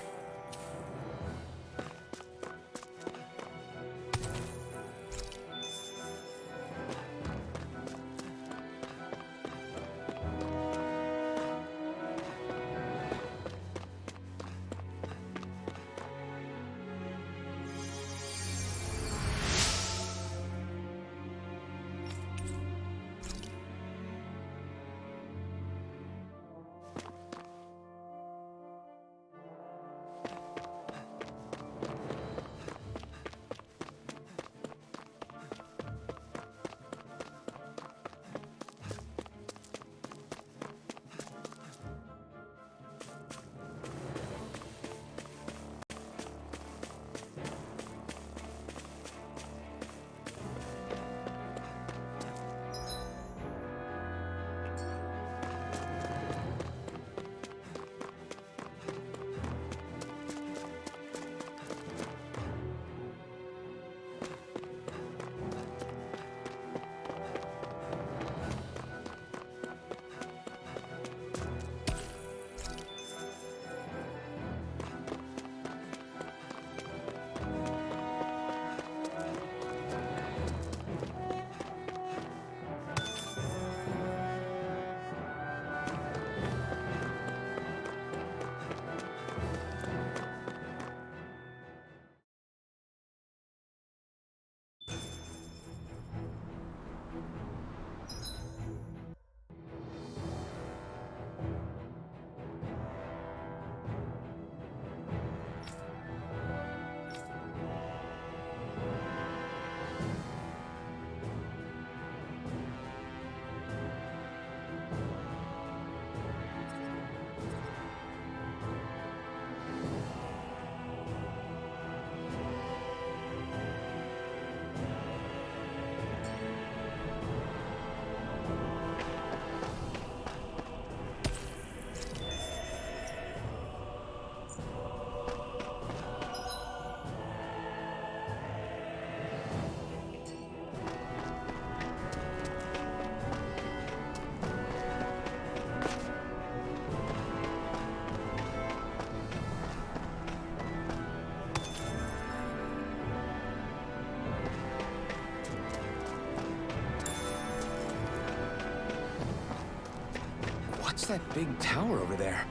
What's that big tower over there?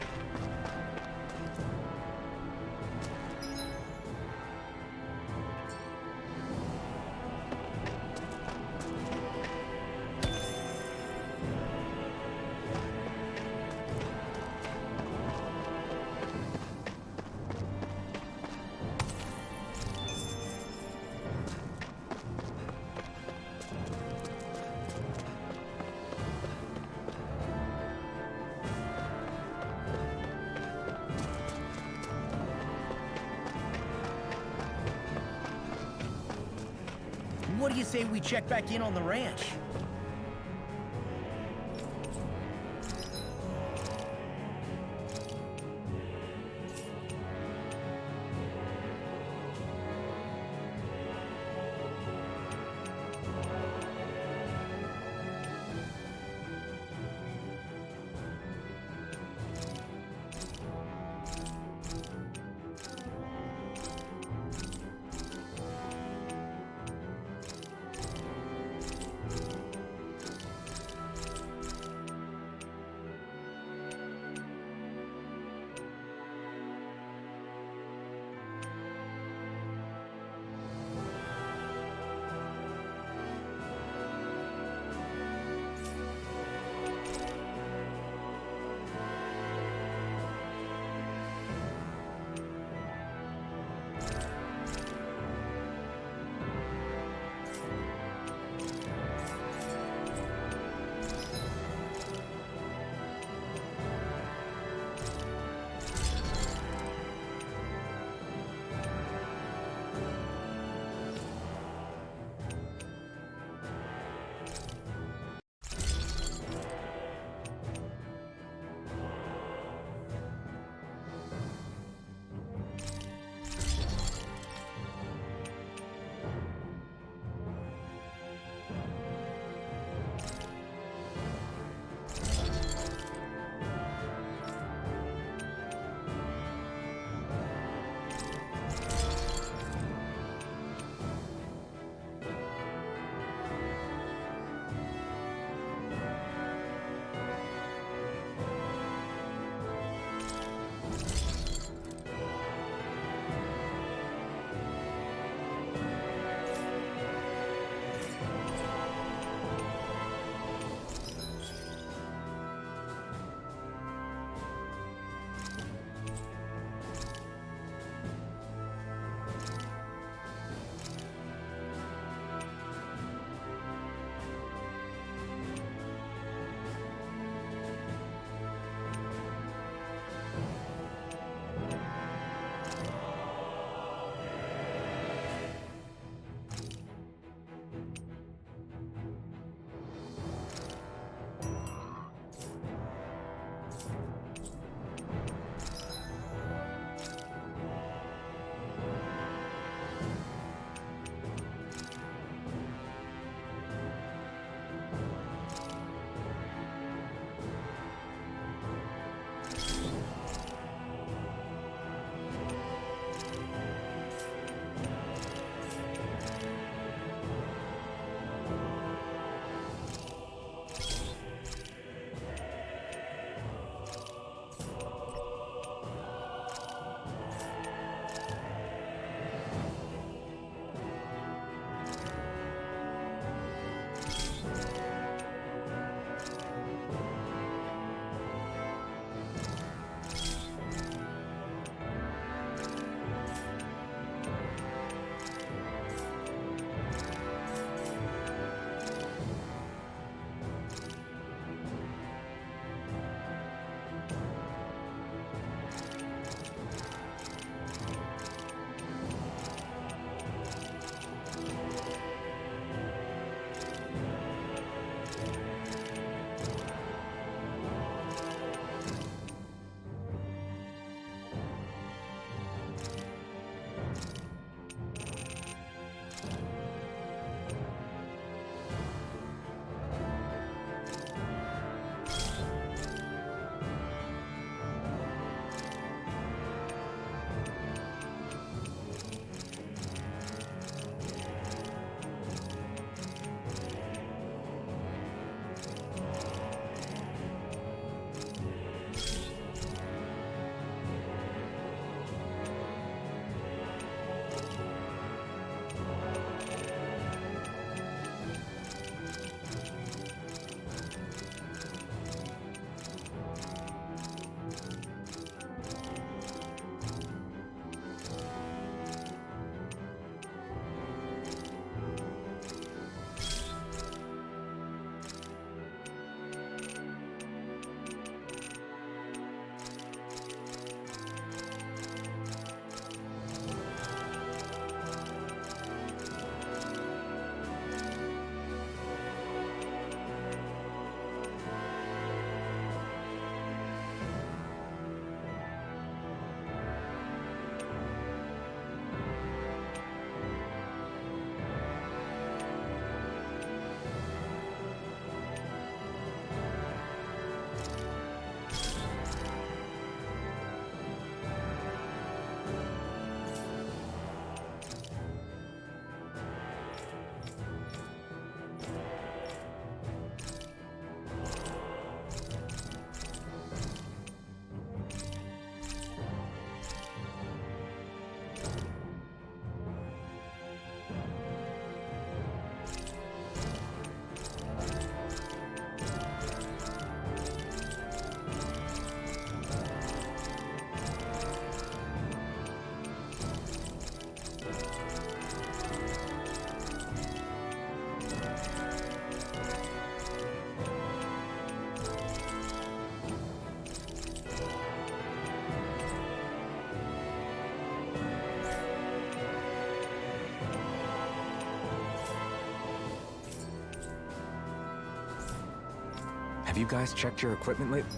What do you say we check back in on the ranch? Have you guys checked your equipment lately?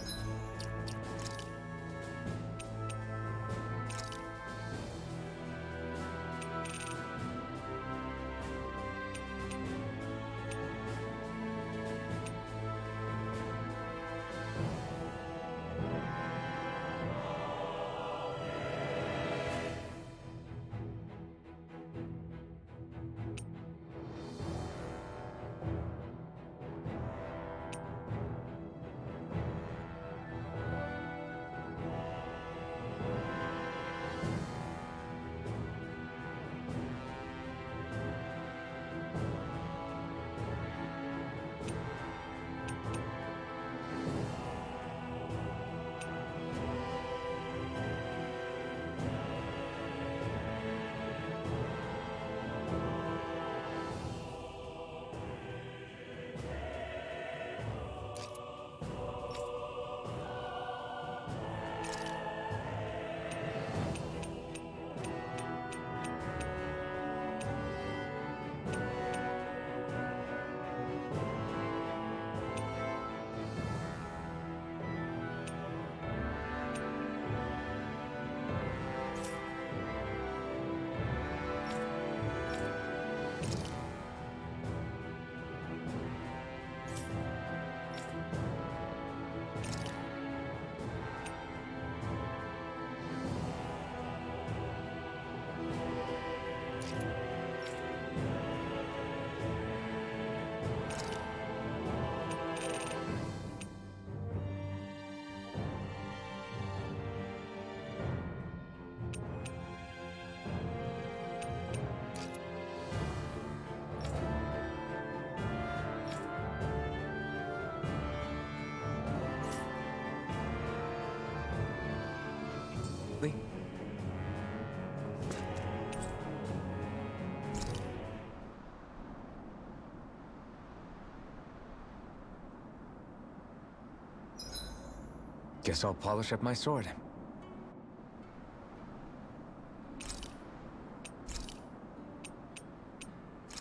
Guess I'll polish up my sword.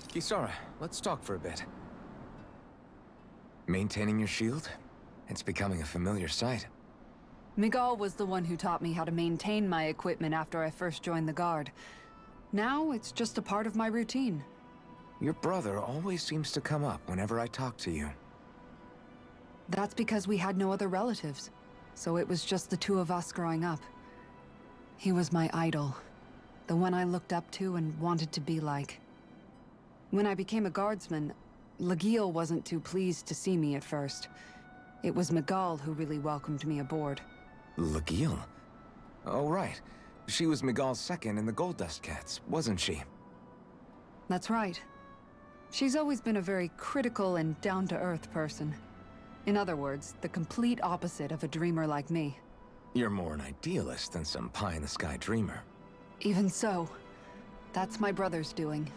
Kisara, let's talk for a bit. Maintaining your shield? It's becoming a familiar sight. Miguel was the one who taught me how to maintain my equipment after I first joined the Guard. Now, it's just a part of my routine. Your brother always seems to come up whenever I talk to you. That's because we had no other relatives. So it was just the two of us growing up. He was my idol. The one I looked up to and wanted to be like. When I became a guardsman, Lagiel wasn't too pleased to see me at first. It was Miguel who really welcomed me aboard. Lagiel? Oh, right. She was Miguel's second in the Gold Dust Cats, wasn't she? That's right. She's always been a very critical and down-to-earth person. In other words, the complete opposite of a dreamer like me. You're more an idealist than some pie-in-the-sky dreamer. Even so, that's my brother's doing.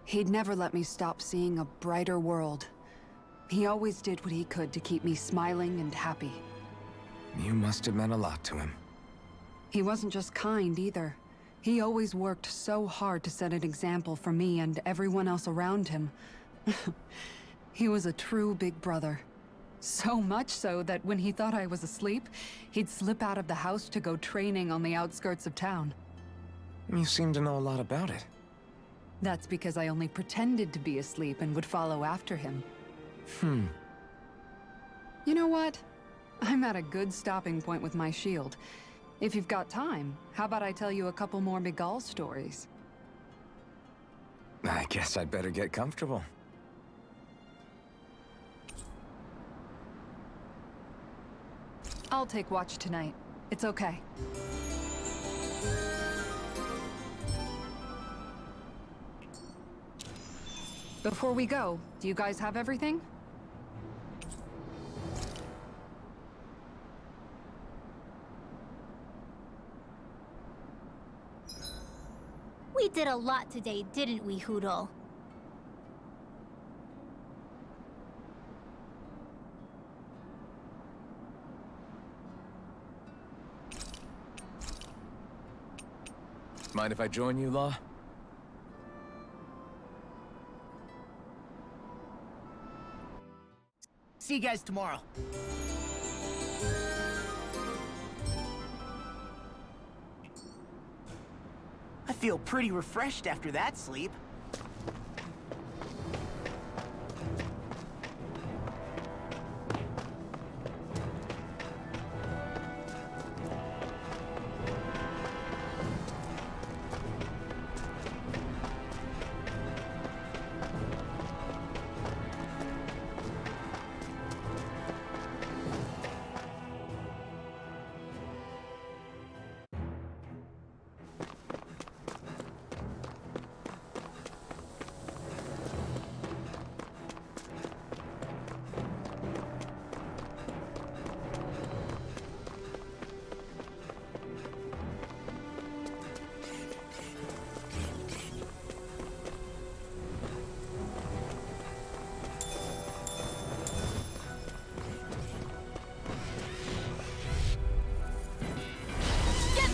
He'd never let me stop seeing a brighter world. He always did what he could to keep me smiling and happy. You must have meant a lot to him. He wasn't just kind either. He always worked so hard to set an example for me and everyone else around him. He was a true big brother. So much so that when he thought I was asleep, he'd slip out of the house to go training on the outskirts of town. You seem to know a lot about it. That's because I only pretended to be asleep and would follow after him. You know what? I'm at a good stopping point with my shield. If you've got time, how about I tell you a couple more Miguel stories? I guess I'd better get comfortable. I'll take watch tonight. It's okay. Before we go, do you guys have everything? We did a lot today, didn't we, Hootle? Mind if I join you, Law? See you guys tomorrow. I feel pretty refreshed after that sleep.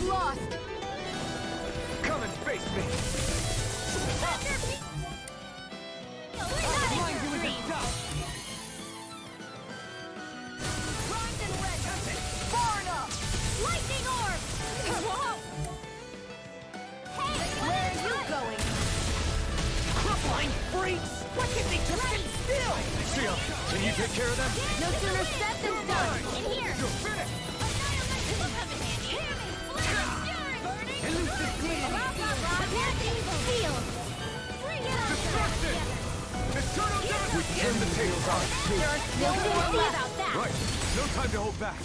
Lost! Come and face me! Mind you in the dust! Primed and ready! Far enough! Lightning orb! Whoa! Hey, where are you going? Crippling freaks! Why can't they just sit still? Sia, can you take care of them? No sooner said than done! In here! You're finished! Annihilation will come in handy! Hear me! Flare fury! Burning! Elusive gleam! Prepare to feel! Bring it on! Destruction! Eternal damage! We turn the tables on. There are still more to see about that! Right, no time to hold back.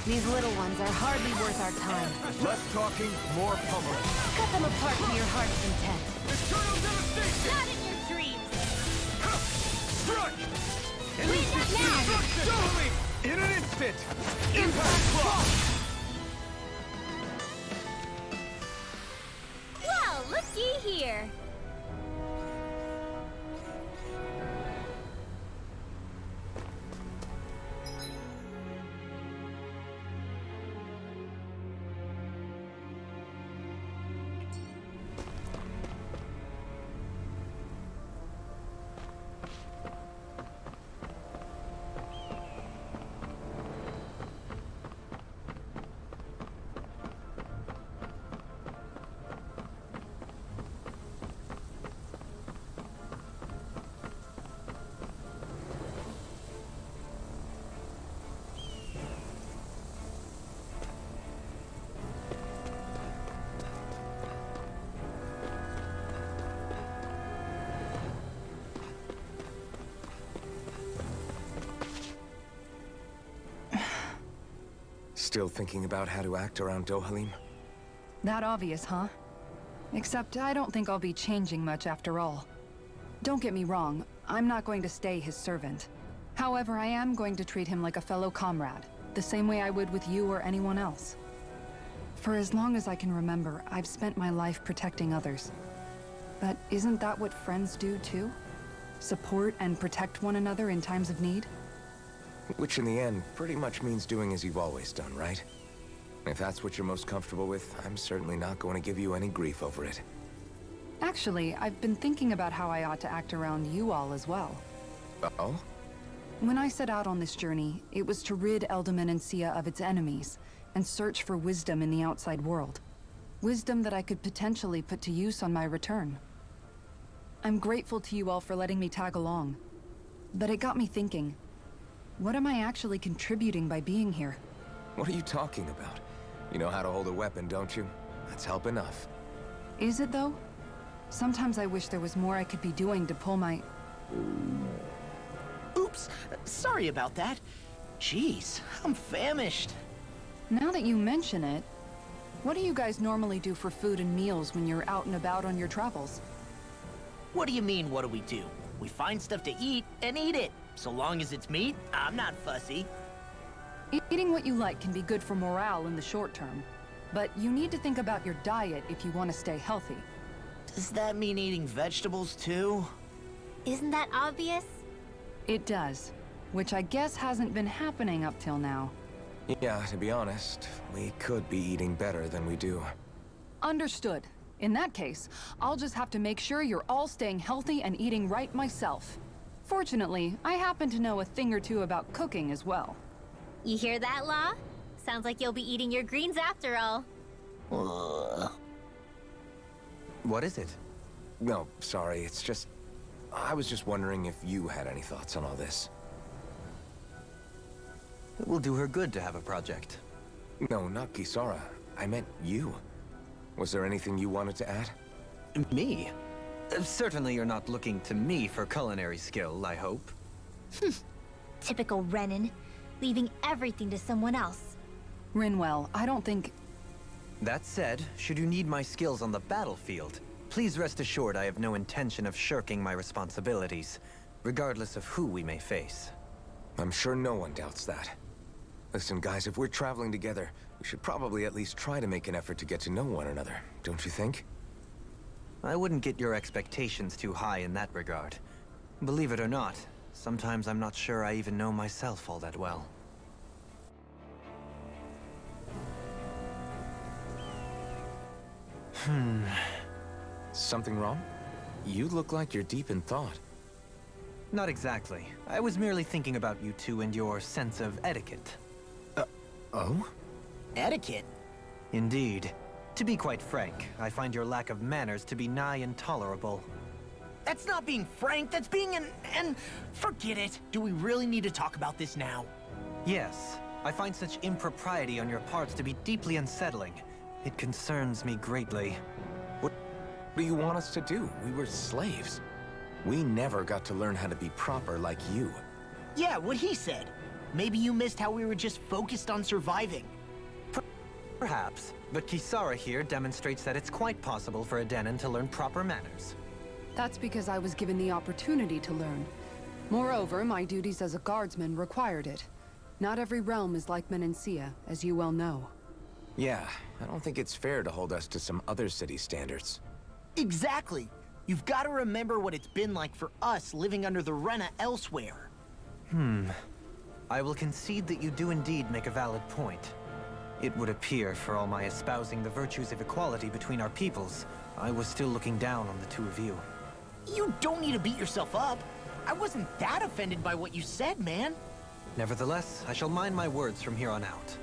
These little ones are hardly worth our time. Less talking, more pummeling. Cut them apart to your heart's content. Eternal devastation! Not in your dreams! Strike! Elusive Destruction! Doubling! In an instant! Impact block! Well, looky here! Still thinking about how to act around Dohalim? That obvious, huh? Except I don't think I'll be changing much after all. Don't get me wrong, I'm not going to stay his servant. However, I am going to treat him like a fellow comrade, the same way I would with you or anyone else. For as long as I can remember, I've spent my life protecting others. But isn't that what friends do too? Support and protect one another in times of need? Which in the end pretty much means doing as you've always done, right? If that's what you're most comfortable with, I'm certainly not going to give you any grief over it. Actually, I've been thinking about how I ought to act around you all as well. Oh? When I set out on this journey, it was to rid Eldaman and Sia of its enemies, and search for wisdom in the outside world. Wisdom that I could potentially put to use on my return. I'm grateful to you all for letting me tag along. But it got me thinking, what am I actually contributing by being here? What are you talking about? You know how to hold a weapon, don't you? That's help enough. Is it though? Sometimes I wish there was more I could be doing to pull my... Oops, sorry about that. Jeez, I'm famished. Now that you mention it, what do you guys normally do for food and meals when you're out and about on your travels? What do you mean, what do we do? We find stuff to eat and eat it. So long as it's meat, I'm not fussy. Eating what you like can be good for morale in the short term, but you need to think about your diet if you want to stay healthy. Does that mean eating vegetables too? Isn't that obvious? It does, which I guess hasn't been happening up till now. Yeah, to be honest, we could be eating better than we do. Understood. In that case, I'll just have to make sure you're all staying healthy and eating right myself. Fortunately, I happen to know a thing or two about cooking as well. You hear that, Law? Sounds like you'll be eating your greens after all. What is it? No, sorry, it's just... I was just wondering if you had any thoughts on all this. It will do her good to have a project. No, not Kisara. I meant you. Was there anything you wanted to add? Me? Certainly you're not looking to me for culinary skill, I hope. Typical Renan, leaving everything to someone else. Rinwell, I don't think... That said, should you need my skills on the battlefield, please rest assured I have no intention of shirking my responsibilities, regardless of who we may face. I'm sure no one doubts that. Listen, guys, if we're traveling together, we should probably at least try to make an effort to get to know one another, don't you think? I wouldn't get your expectations too high in that regard. Believe it or not, sometimes I'm not sure I even know myself all that well. Something wrong? You look like you're deep in thought. Not exactly. I was merely thinking about you two and your sense of etiquette. Oh? Etiquette? Indeed. To be quite frank, I find your lack of manners to be nigh intolerable. That's not being frank, that's being an... Forget it. Do we really need to talk about this now? Yes, I find such impropriety on your parts to be deeply unsettling. It concerns me greatly. What do you want us to do? We were slaves. We never got to learn how to be proper like you. Yeah, what he said. Maybe you missed how we were just focused on surviving. Perhaps, but Kisara here demonstrates that it's quite possible for a Denon to learn proper manners. That's because I was given the opportunity to learn. Moreover, my duties as a guardsman required it. Not every realm is like Menancia, as you well know. Yeah, I don't think it's fair to hold us to some other city standards. Exactly. You've got to remember what it's been like for us living under the Rena elsewhere. I will concede that you do indeed make a valid point. It would appear, for all my espousing the virtues of equality between our peoples, I was still looking down on the two of you. You don't need to beat yourself up. I wasn't that offended by what you said, man. Nevertheless, I shall mind my words from here on out.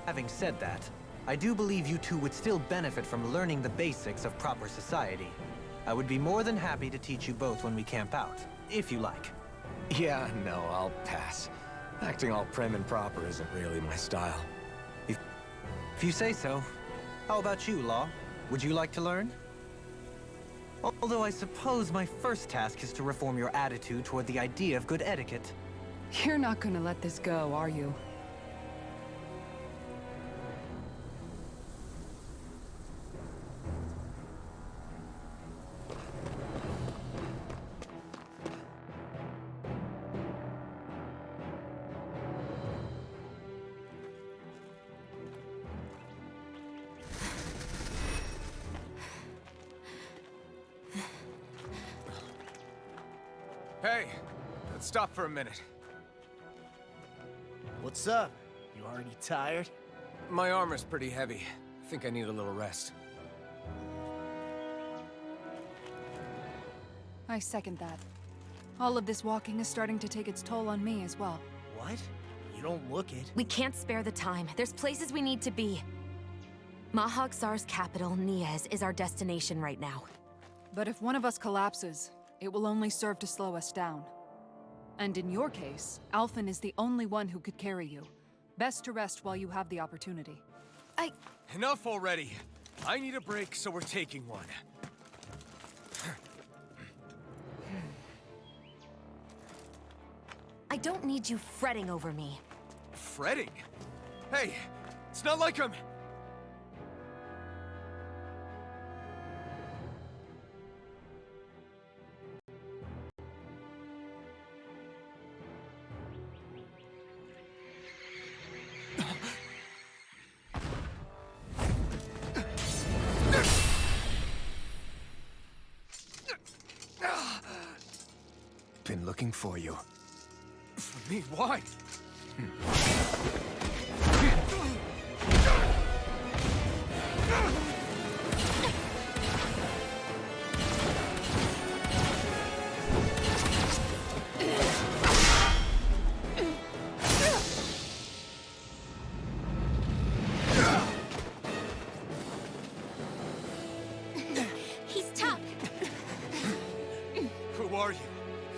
Having said that, I do believe you two would still benefit from learning the basics of proper society. I would be more than happy to teach you both when we camp out, if you like. Yeah, no, I'll pass. Acting all prim and proper isn't really my style. If you say so. How about you, Law? Would you like to learn? Although I suppose my first task is to reform your attitude toward the idea of good etiquette. You're not gonna let this go, are you? Hey, let's stop for a minute. What's up? You already tired? My armor's pretty heavy. I think I need a little rest. I second that. All of this walking is starting to take its toll on me as well. What? You don't look it. We can't spare the time. There's places we need to be. Mahag Saar's capital, Niez, is our destination right now. But if one of us collapses, it will only serve to slow us down. And in your case, Alphen is the only one who could carry you. Best to rest while you have the opportunity. Enough already. I need a break, so we're taking one. I don't need you fretting over me. Fretting? Hey, it's not like I'm... Been looking for you. For me? Why?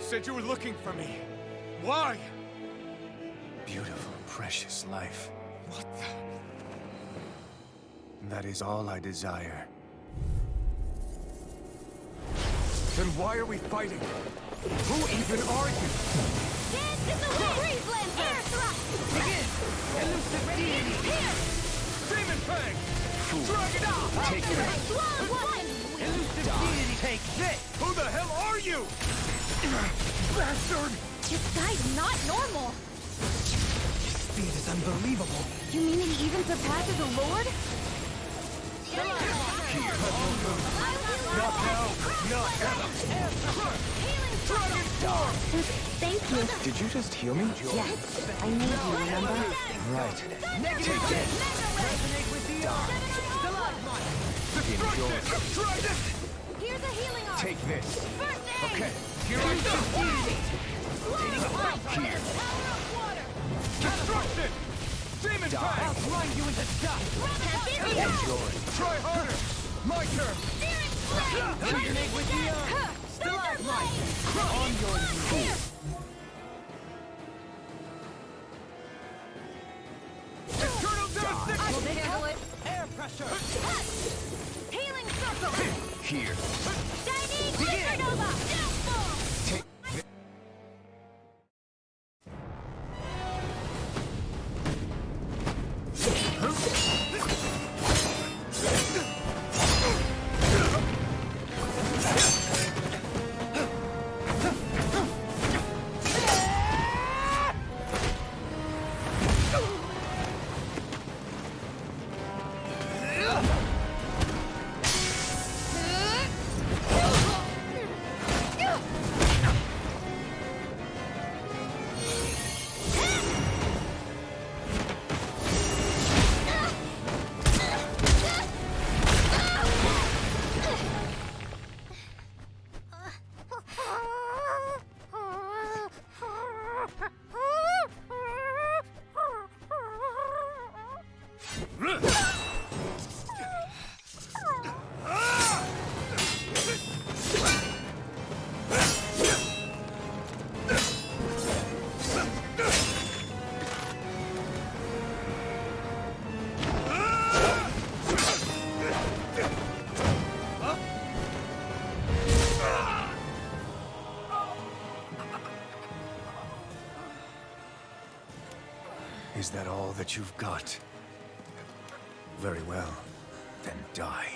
Said you were looking for me. Why? Beautiful, precious life. What the? That is all I desire. Then why are we fighting? Who even are you? Dance in the wind! Breeze Lancer! Air thrust! Begin! Elusive deity! Here! Demon Fang! Drag it out! Take it! Swan one! Elusive deity! Take this! Who the hell are you? Bastard! This guy's not normal. Speed is unbelievable. You mean he even surpasses the Lord? Not now, not ever. Dragon Form! Thank you. Did you just heal me? Yes, I need you, remember? Right. Negative this! Resonate with the Destruction! Try this! Here's a healing arm! Take this. First aid! Okay, here I go. Here. Power of water! Destruction! Demon Fang! I'll grind you into dust! Enjoy! Try harder! My turn! Resonate with the Stalagmite! On your knees! Eternal Dust! I can handle it! Air pressure! Healing circle! Here. Shiny Supernova! Downfall! Take this. Is that all that you've got? Very well. Then die.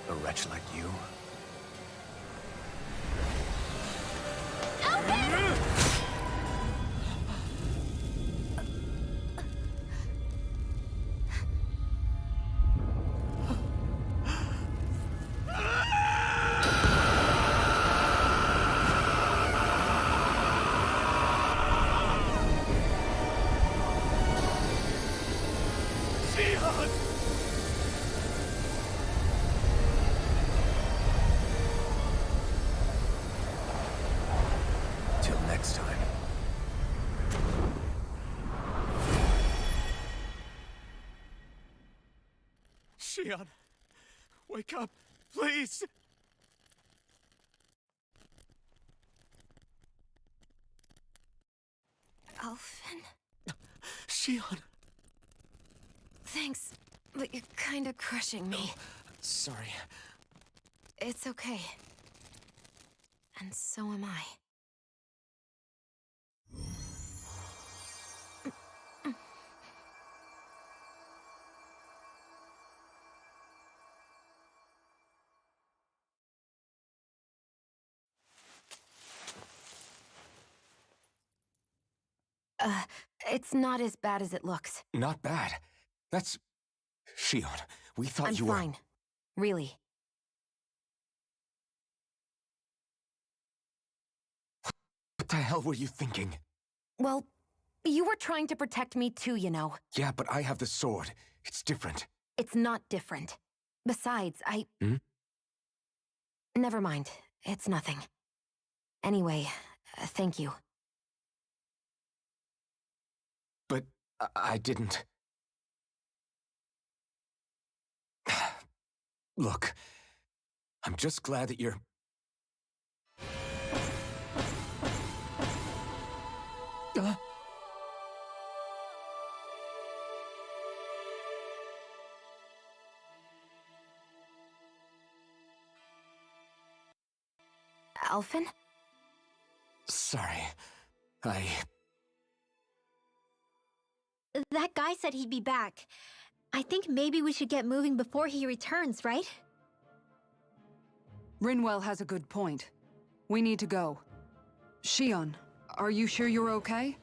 A wretch like you? Till next time. Shion, wake up, please! Alphen? Shion! Thanks, but you're kinda crushing me. Sorry. It's okay. And so am I. It's not as bad as it looks. Not bad. That's... Shion, we thought I'm you were... fine. Really. What the hell were you thinking? Well, you were trying to protect me too, you know. Yeah, but I have the sword. It's different. It's not different. Besides, Hmm? Never mind. It's nothing. Anyway, thank you. But I didn't... Look, I'm just glad that you're... Alphen? Sorry. That guy said he'd be back. I think maybe we should get moving before he returns, right? Rinwell has a good point. We need to go. Shion, are you sure you're okay?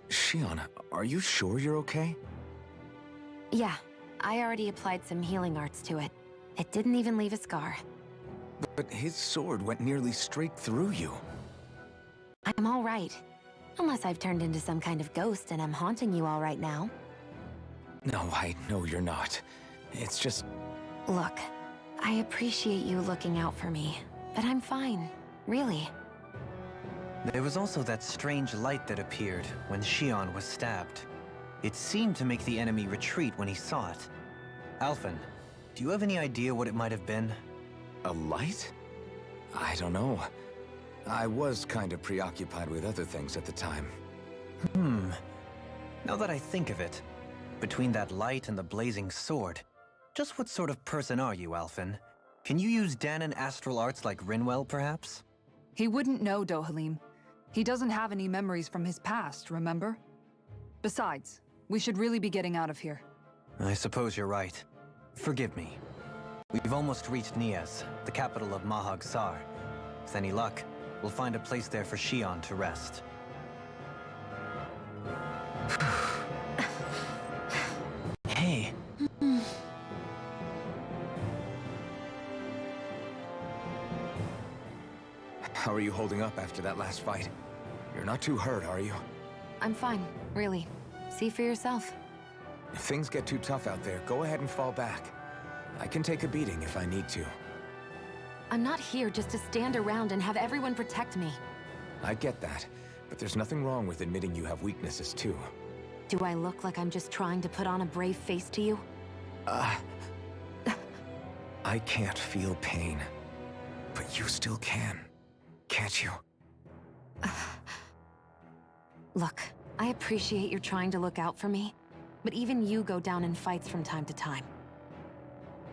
Shion, are you sure you're okay? Yeah, I already applied some healing arts to it. It didn't even leave a scar. But his sword went nearly straight through you. I'm all right. Unless I've turned into some kind of ghost and I'm haunting you all right now. No, I know you're not. It's just... Look, I appreciate you looking out for me, but I'm fine. Really. There was also that strange light that appeared when Shion was stabbed. It seemed to make the enemy retreat when he saw it. Alphen, do you have any idea what it might have been? A light? I don't know. I was kind of preoccupied with other things at the time. Now that I think of it, between that light and the blazing sword, just what sort of person are you, Alphen? Can you use Dahnan astral arts like Rinwell, perhaps? He wouldn't know, Dohalim. He doesn't have any memories from his past, remember? Besides, we should really be getting out of here. I suppose you're right. Forgive me. We've almost reached Niez, the capital of Mahag Saar. With any luck, we'll find a place there for Shion to rest. Hey. How are you holding up after that last fight? You're not too hurt, are you? I'm fine, really. See for yourself. If things get too tough out there, go ahead and fall back. I can take a beating if I need to. I'm not here just to stand around and have everyone protect me. I get that, but there's nothing wrong with admitting you have weaknesses too. Do I look like I'm just trying to put on a brave face to you? I can't feel pain, but you still can, can't you? Look, I appreciate you're trying to look out for me, but even you go down in fights from time to time.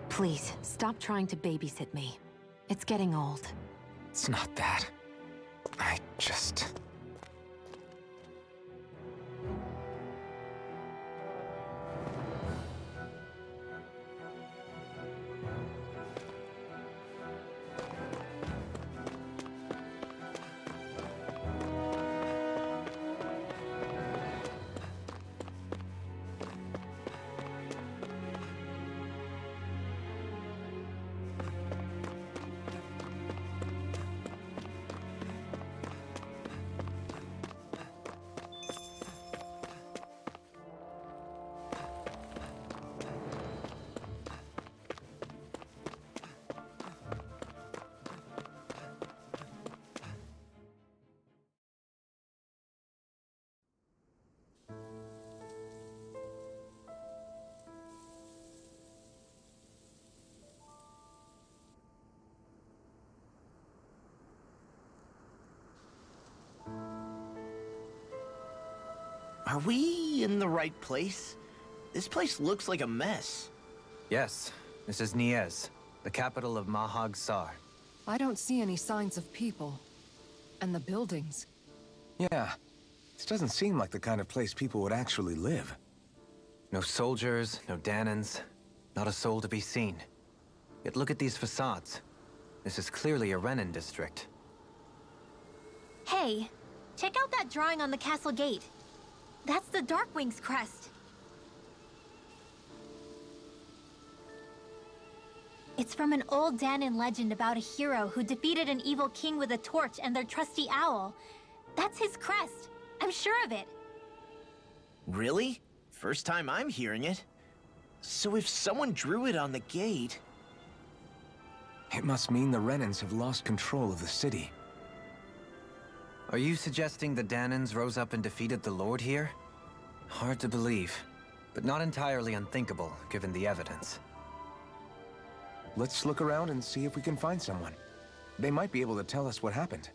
Please, stop trying to babysit me. It's getting old. It's not that. I just... Are we in the right place? This place looks like a mess. Yes, this is Niez, the capital of Mahag Saar. I don't see any signs of people. And the buildings. Yeah, this doesn't seem like the kind of place people would actually live. No soldiers, no Dahnans, not a soul to be seen. Yet look at these facades. This is clearly a Renan district. Hey, check out that drawing on the castle gate. That's the Darkwing's crest. It's from an old Danon legend about a hero who defeated an evil king with a torch and their trusty owl. That's his crest. I'm sure of it. Really? First time I'm hearing it. So if someone drew it on the gate... It must mean the Renans have lost control of the city. Are you suggesting the Danons rose up and defeated the Lord here? Hard to believe, but not entirely unthinkable, given the evidence. Let's look around and see if we can find someone. They might be able to tell us what happened.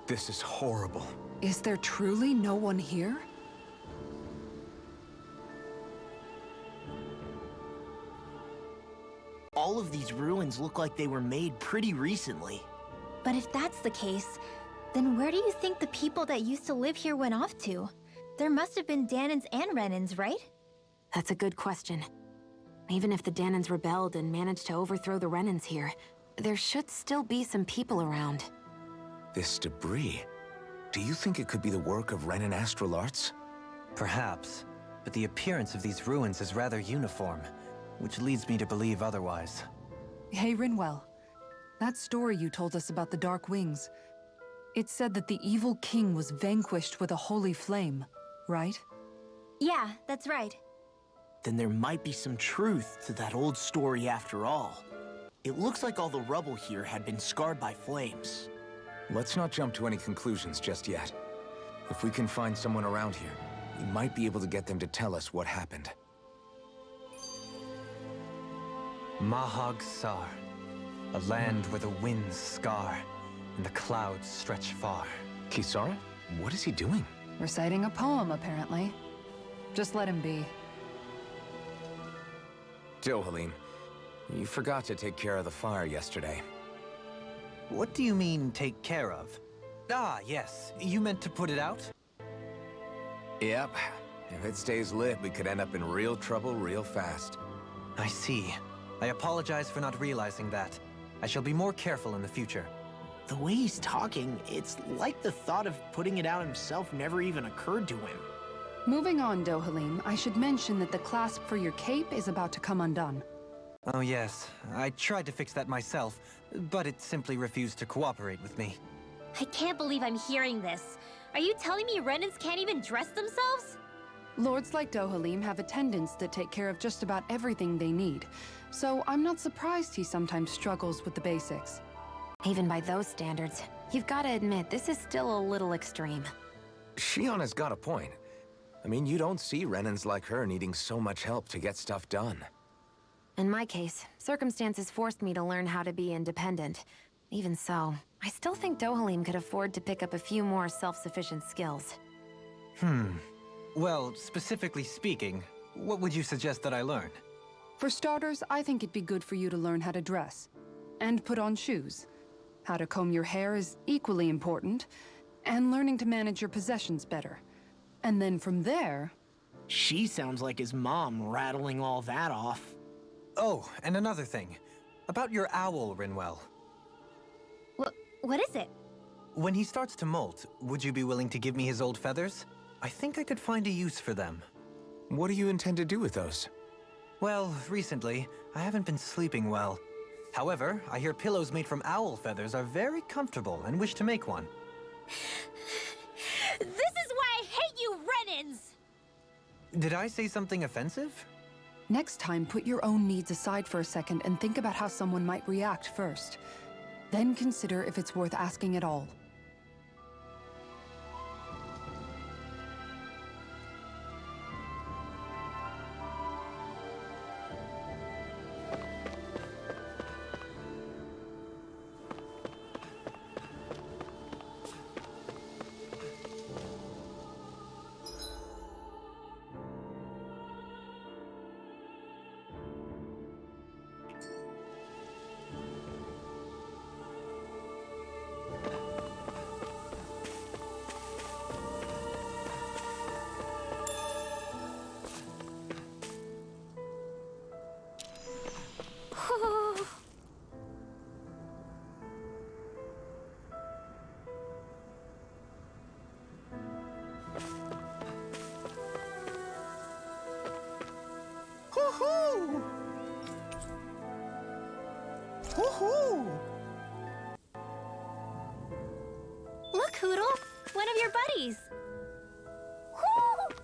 This is horrible. Is there truly no one here? All of these ruins look like they were made pretty recently. But if that's the case, then where do you think the people that used to live here went off to? There must have been Danons and Renans, right? That's a good question. Even if the Danons rebelled and managed to overthrow the Renans here, there should still be some people around. This debris. Do you think it could be the work of Renan astral arts? Perhaps, but the appearance of these ruins is rather uniform, which leads me to believe otherwise. Hey, Rinwell. That story you told us about the Dark Wings. It said that the evil king was vanquished with a holy flame, right? Yeah, that's right. Then there might be some truth to that old story after all. It looks like all the rubble here had been scarred by flames. Let's not jump to any conclusions just yet. If we can find someone around here, we might be able to get them to tell us what happened. Mahag Sar, a land where the winds scar and the clouds stretch far. Kisara? What is he doing? Reciting a poem, apparently. Just let him be. Dohalim, you forgot to take care of the fire yesterday. What do you mean, take care of? Ah, yes. You meant to put it out? Yep. If it stays lit, we could end up in real trouble real fast. I see. I apologize for not realizing that. I shall be more careful in the future. The way he's talking, it's like the thought of putting it out himself never even occurred to him. Moving on, Dohalim, I should mention that the clasp for your cape is about to come undone. Oh yes, I tried to fix that myself, but it simply refused to cooperate with me. I can't believe I'm hearing this. Are you telling me Renans can't even dress themselves? Lords like Dohalim have attendants that take care of just about everything they need, so I'm not surprised he sometimes struggles with the basics. Even by those standards, you've got to admit this is still a little extreme. Shion has got a point. I mean, you don't see Renans like her needing so much help to get stuff done. In my case, circumstances forced me to learn how to be independent. Even so, I still think Dohalim could afford to pick up a few more self-sufficient skills. Well, specifically speaking, what would you suggest that I learn? For starters, I think it'd be good for you to learn how to dress. And put on shoes. How to comb your hair is equally important. And learning to manage your possessions better. And then from there... She sounds like his mom rattling all that off. Oh, and another thing. About your owl, Rinwell. What is it? When he starts to molt, would you be willing to give me his old feathers? I think I could find a use for them. What do you intend to do with those? Well, recently, I haven't been sleeping well. However, I hear pillows made from owl feathers are very comfortable and wish to make one. This is why I hate you, Renans! Did I say something offensive? Next time, put your own needs aside for a second and think about how someone might react first. Then consider if it's worth asking at all. Woohoo! Woohoo! Look, Hootle! One of your buddies! Woo!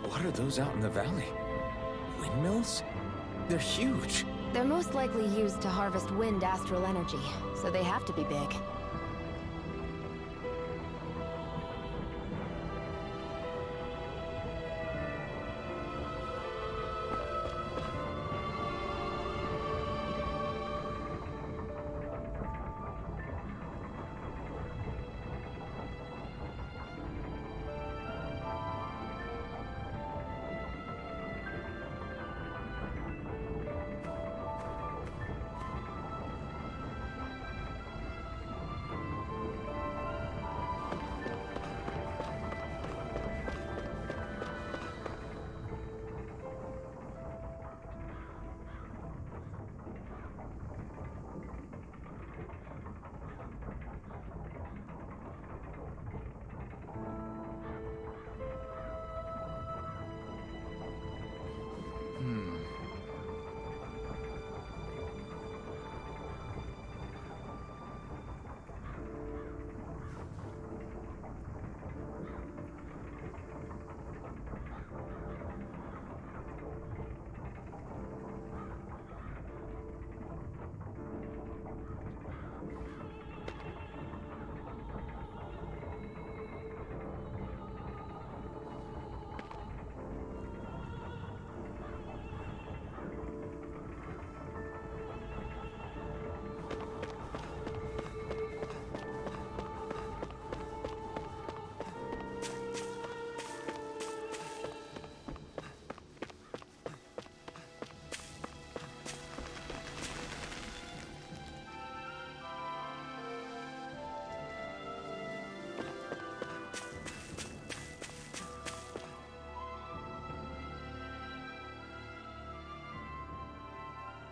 What are those out in the valley? Windmills? They're huge. They're most likely used to harvest wind astral energy, so they have to be big.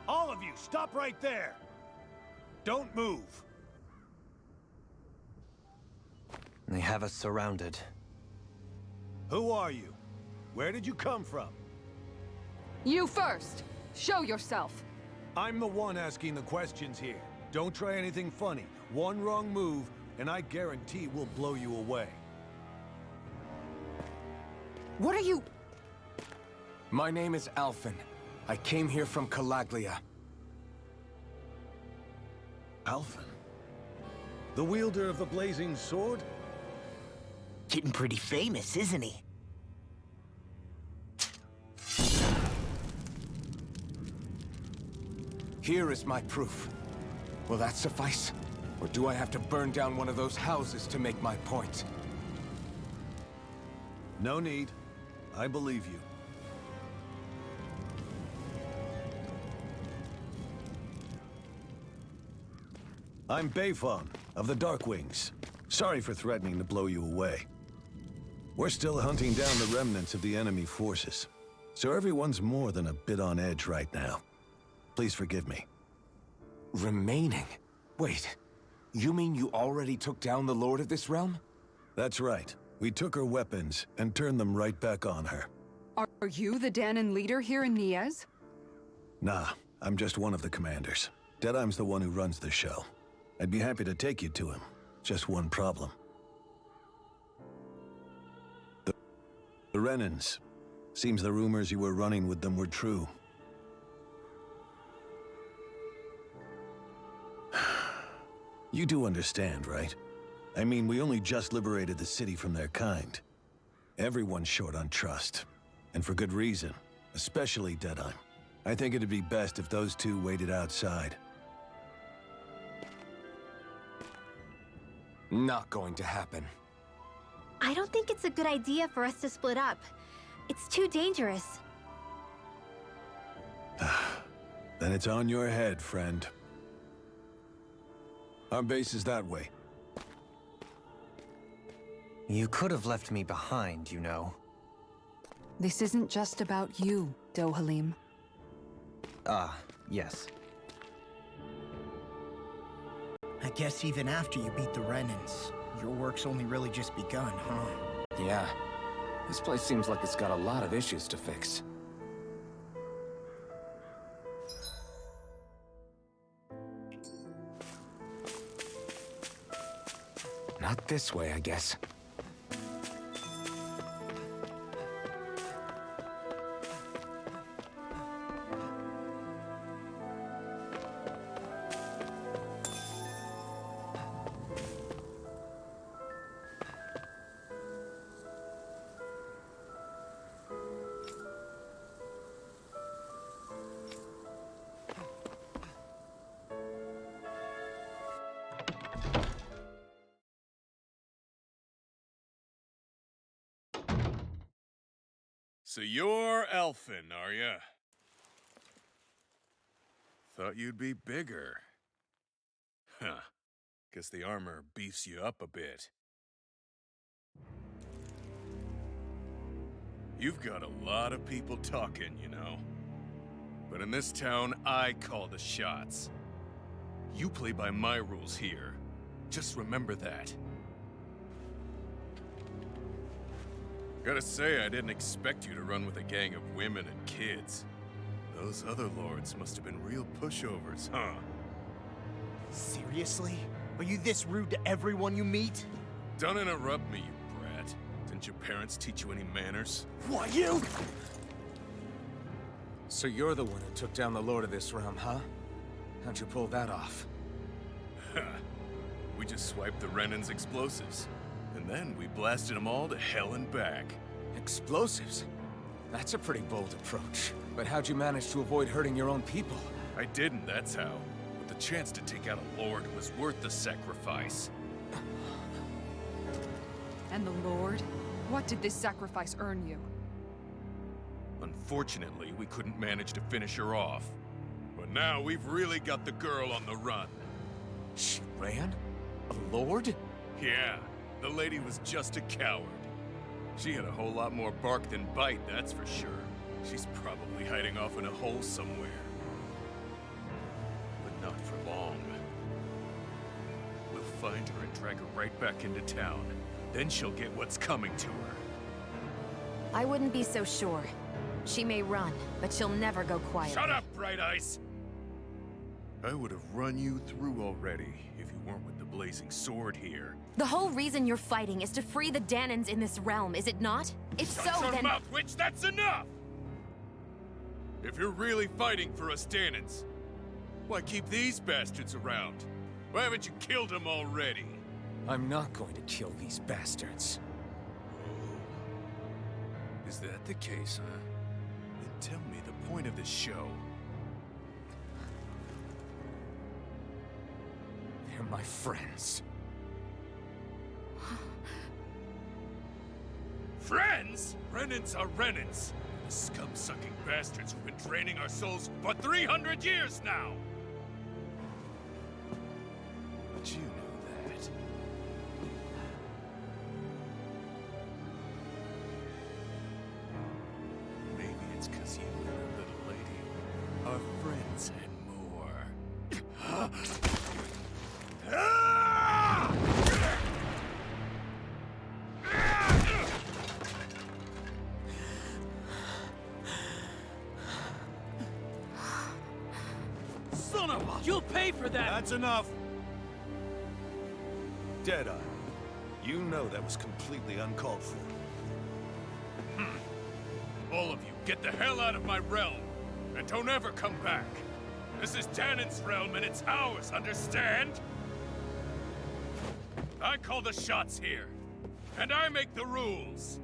All of you, stop right there! Don't move! They have us surrounded. Who are you? Where did you come from? You first! Show yourself! I'm the one asking the questions here. Don't try anything funny. One wrong move, and I guarantee we'll blow you away. What are you... My name is Alphen. I came here from Calaglia. Alphen? The wielder of the blazing sword? Getting pretty famous, isn't he? Here is my proof. Will that suffice? Or do I have to burn down one of those houses to make my point? No need. I believe you. I'm Beifong, of the Darkwings. Sorry for threatening to blow you away. We're still hunting down the remnants of the enemy forces, so everyone's more than a bit on edge right now. Please forgive me. Remaining? Wait, you mean you already took down the Lord of this realm? That's right. We took her weapons and turned them right back on her. Are you the Dahnan leader here in Niez? Nah, I'm just one of the commanders. Deadeye's the one who runs the show. I'd be happy to take you to him. Just one problem. The Renans. Seems the rumors you were running with them were true. You do understand, right? I mean, we only just liberated the city from their kind. Everyone's short on trust. And for good reason. especially Deadeye. I think it'd be best if those two waited outside. Not going to happen. I don't think it's a good idea for us to split up. It's too dangerous. Then it's on your head, friend. Our base is that way. You could have left me behind, you know. This isn't just about you, Dohalim. Ah, yes. I guess even after you beat the Renans, your work's only really just begun, huh? Yeah. This place seems like it's got a lot of issues to fix. Not this way, I guess. So you're elfin, are ya? Thought you'd be bigger. Huh. Guess the armor beefs you up a bit. You've got a lot of people talking, you know. But in this town, I call the shots. You play by my rules here. Just remember that. Gotta say, I didn't expect you to run with a gang of women and kids. Those other lords must have been real pushovers, huh? Seriously? Are you this rude to everyone you meet? Don't interrupt me, you brat. Didn't your parents teach you any manners? Why, you? So you're the one who took down the Lord of this realm, huh? How'd you pull that off? We just swiped the Renan's explosives. And then we blasted them all to hell and back. Explosives? That's a pretty bold approach. But how'd you manage to avoid hurting your own people? I didn't, that's how. But the chance to take out a lord was worth the sacrifice. And the Lord? What did this sacrifice earn you? Unfortunately, we couldn't manage to finish her off. But now we've really got the girl on the run. She ran? A lord? Yeah, the lady was just a coward. She had a whole lot more bark than bite, that's for sure. She's probably hiding off in a hole somewhere. But not for long. We'll find her and drag her right back into town. Then she'll get what's coming to her. I wouldn't be so sure. She may run, but she'll never go quiet. Shut up, Bright Eyes! I would have run you through already if you weren't with the blazing sword here. The whole reason you're fighting is to free the Danans in this realm, is it not? If Shut so, your then— mouth, witch! That's enough! If you're really fighting for us Danans, why keep these bastards around? Why haven't you killed them already? I'm not going to kill these bastards. Oh. Is that the case, huh? Then tell me the point of the show. They're my friends. Friends? Renans are Renans. The scum-sucking bastards who've been draining our souls for 300 years now! But you know that. Maybe it's because you and the little lady are friends and more. Son of a... You'll pay for that! That's enough! Deadeye, you know that was completely uncalled for. All of you, get the hell out of my realm! And don't ever come back! This is Danan's realm and it's ours, understand? I call the shots here. And I make the rules.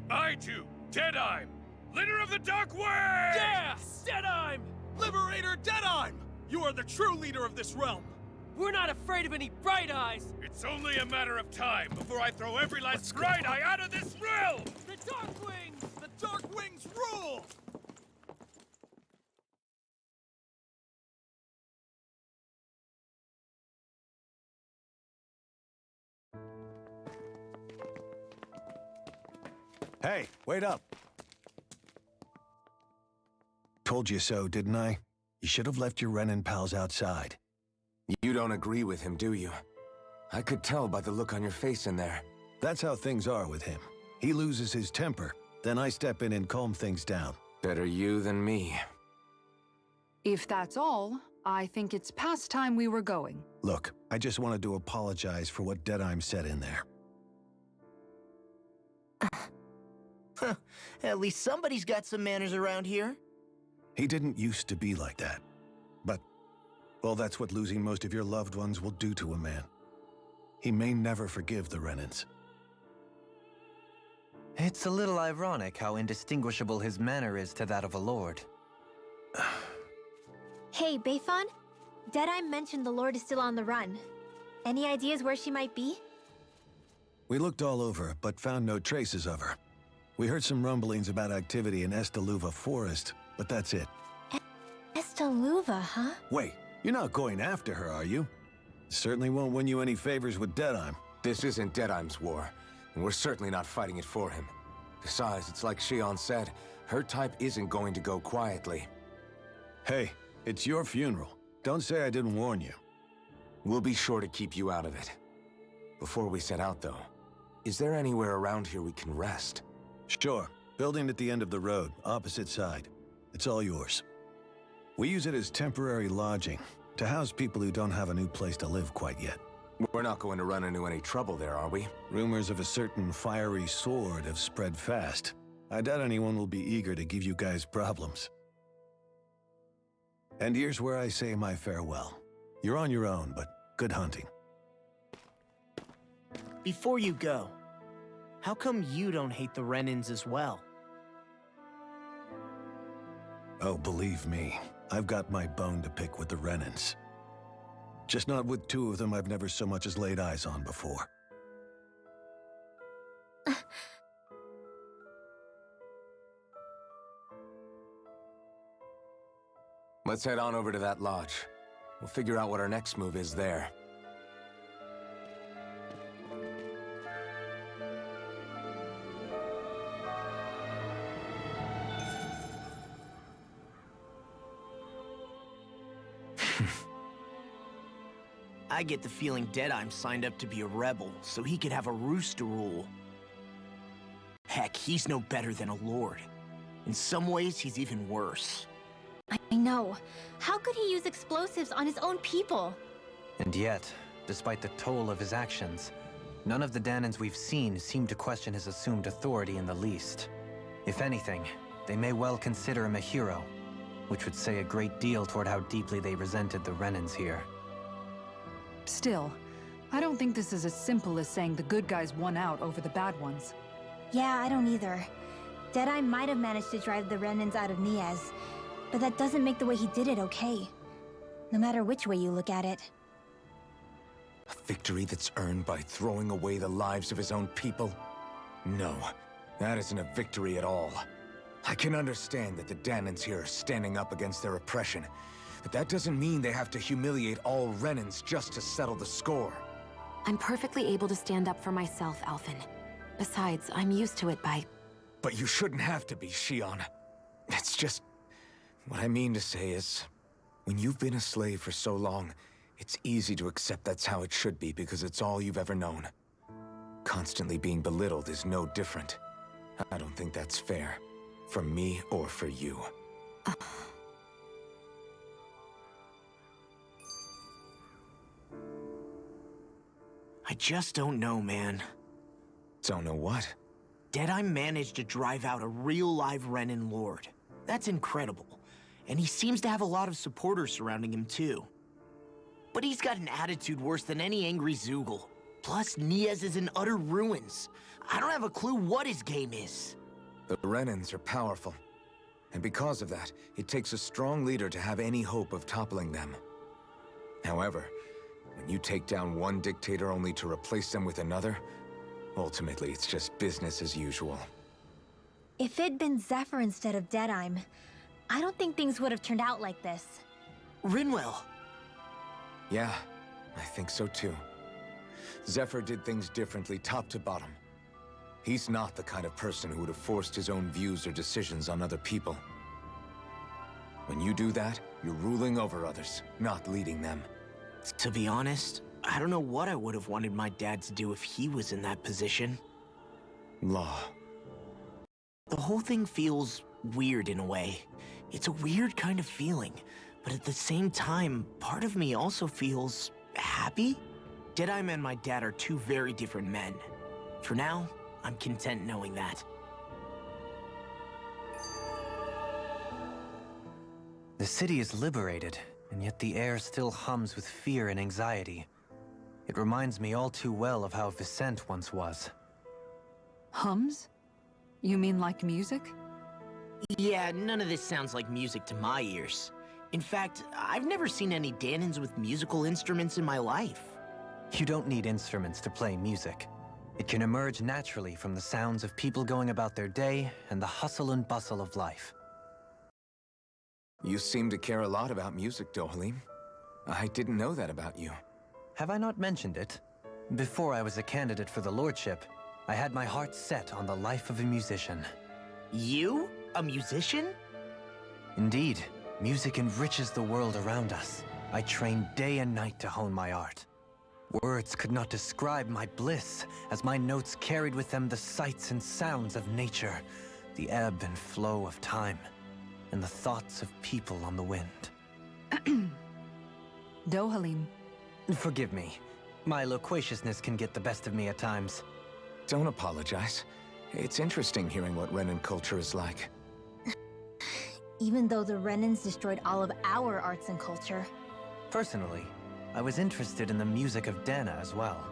I do, Deadeye! Leader of the Dark Wings! Yeah! Deadime! Liberator Deadime! You are the true leader of this realm! We're not afraid of any Bright Eyes! It's only a matter of time before I throw every last Bright Eye out of this realm! The Dark Wings! The Dark Wings rule! Hey, wait up. Told you so, didn't I? You should have left your Renin pals outside. You don't agree with him, do you? I could tell by the look on your face in there. That's how things are with him. He loses his temper, then I step in and calm things down. Better you than me. If that's all, I think it's past time we were going. Look, I just wanted to apologize for what Deadime said in there. At least somebody's got some manners around here. He didn't used to be like that. But, well, that's what losing most of your loved ones will do to a man. He may never forgive the Renins. It's a little ironic how indistinguishable his manner is to that of a lord. Hey, Beifan? Deadeye mentioned the Lord is still on the run. Any ideas where she might be? We looked all over, but found no traces of her. We heard some rumblings about activity in Estaluva Forest, but that's it. Estaluva, huh? Wait, you're not going after her, are you? Certainly won't win you any favors with Deadime. This isn't Deadime's war, and we're certainly not fighting it for him. Besides, it's like Shion said, her type isn't going to go quietly. Hey, it's your funeral. Don't say I didn't warn you. We'll be sure to keep you out of it. Before we set out, though, is there anywhere around here we can rest? Sure. Building at the end of the road, opposite side. It's all yours. We use it as temporary lodging, to house people who don't have a new place to live quite yet. We're not going to run into any trouble there, are we? Rumors of a certain fiery sword have spread fast. I doubt anyone will be eager to give you guys problems. And here's where I say my farewell. You're on your own, but good hunting. Before you go, how come you don't hate the Renins as well? Oh, believe me, I've got my bone to pick with the Renins. Just not with two of them I've never so much as laid eyes on before. Let's head on over to that lodge. We'll figure out what our next move is there. I get the feeling Deadime signed up to be a rebel, so he could have a roost to rule. Heck, he's no better than a lord. In some ways, he's even worse. I know. How could he use explosives on his own people? And yet, despite the toll of his actions, none of the Danins we've seen seem to question his assumed authority in the least. If anything, they may well consider him a hero, which would say a great deal toward how deeply they resented the Renins here. Still, I don't think this is as simple as saying the good guys won out over the bad ones. Yeah, I don't either. Deadeye might have managed to drive the Renins out of Niez, but that doesn't make the way he did it okay. No matter which way you look at it. A victory that's earned by throwing away the lives of his own people? No, that isn't a victory at all. I can understand that the Danins here are standing up against their oppression, but that doesn't mean they have to humiliate all Renins just to settle the score. I'm perfectly able to stand up for myself, Alphen. Besides, I'm used to it by... But you shouldn't have to be, Shion. It's just... What I mean to say is, when you've been a slave for so long, it's easy to accept that's how it should be because it's all you've ever known. Constantly being belittled is no different. I don't think that's fair. For me or for you. I just don't know, man. Don't know what? Deadeye managed to drive out a real live Renin Lord. That's incredible. And he seems to have a lot of supporters surrounding him, too. But he's got an attitude worse than any angry Zoogle. Plus, Niez is in utter ruins. I don't have a clue what his game is. The Renans are powerful. And because of that, it takes a strong leader to have any hope of toppling them. However, when you take down one dictator only to replace them with another, ultimately it's just business as usual. If it'd been Zephyr instead of Deadheim, I don't think things would have turned out like this. Rinwell! Yeah, I think so too. Zephyr did things differently top to bottom. He's not the kind of person who would have forced his own views or decisions on other people. When you do that, you're ruling over others, not leading them. To be honest, I don't know what I would have wanted my dad to do if he was in that position. Law. The whole thing feels weird in a way. It's a weird kind of feeling, but at the same time, part of me also feels happy. Deadheim and my dad are two very different men. For now, I'm content knowing that. The city is liberated, and yet the air still hums with fear and anxiety. It reminds me all too well of how Vicente once was. Hums? You mean like music? Yeah, none of this sounds like music to my ears. In fact, I've never seen any Dahnans with musical instruments in my life. You don't need instruments to play music. It can emerge naturally from the sounds of people going about their day and the hustle and bustle of life. You seem to care a lot about music, Dohalim. I didn't know that about you. Have I not mentioned it? Before I was a candidate for the lordship, I had my heart set on the life of a musician. You? A musician? Indeed, music enriches the world around us. I trained day and night to hone my art. Words could not describe my bliss, as my notes carried with them the sights and sounds of nature, the ebb and flow of time, and the thoughts of people on the wind. Dohalim. Forgive me. My loquaciousness can get the best of me at times. Don't apologize. It's interesting hearing what Renan culture is like. Even though the Renans destroyed all of our arts and culture. Personally, I was interested in the music of Dana as well.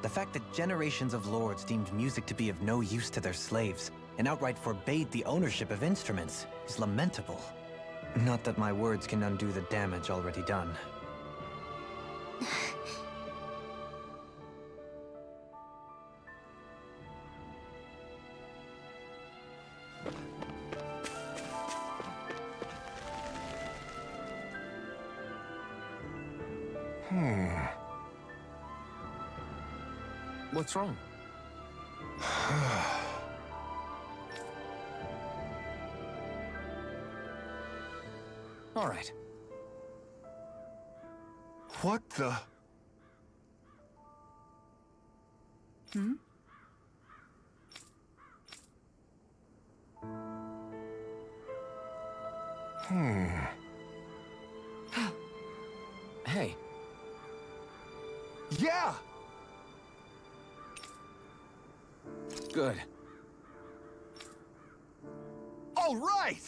The fact that generations of lords deemed music to be of no use to their slaves and outright forbade the ownership of instruments is lamentable. Not that my words can undo the damage already done. What's wrong? All right. What the? Hey. Yeah! Good. All right!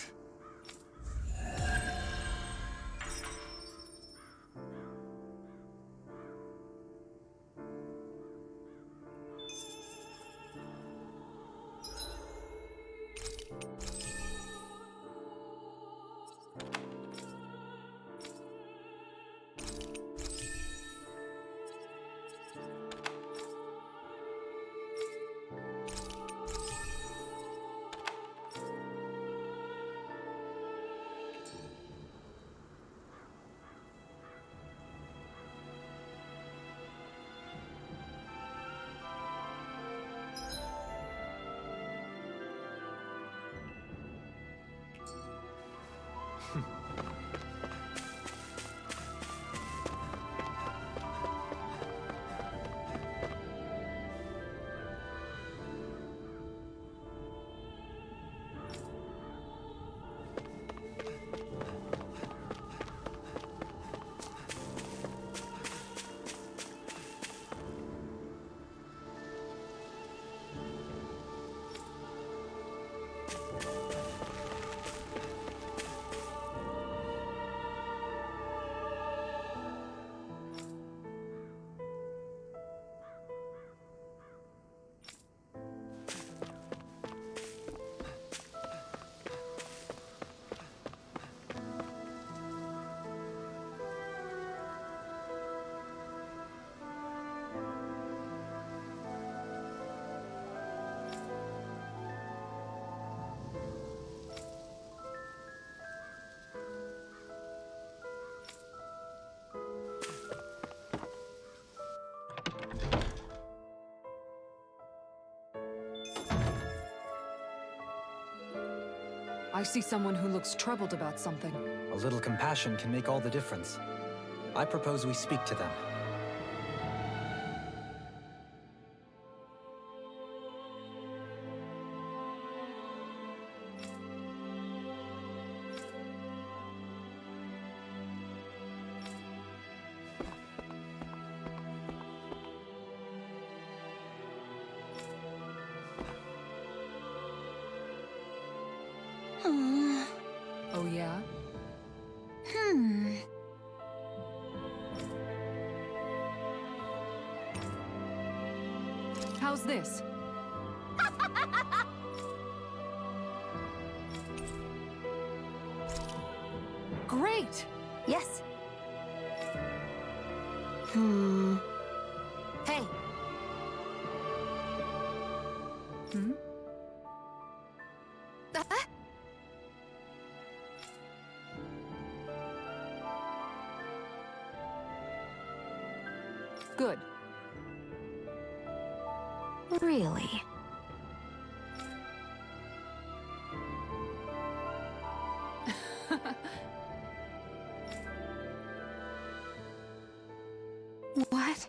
I see someone who looks troubled about something. A little compassion can make all the difference. I propose we speak to them. Oh yeah? How's this? Great! Yes. Hey. Good. Really? What?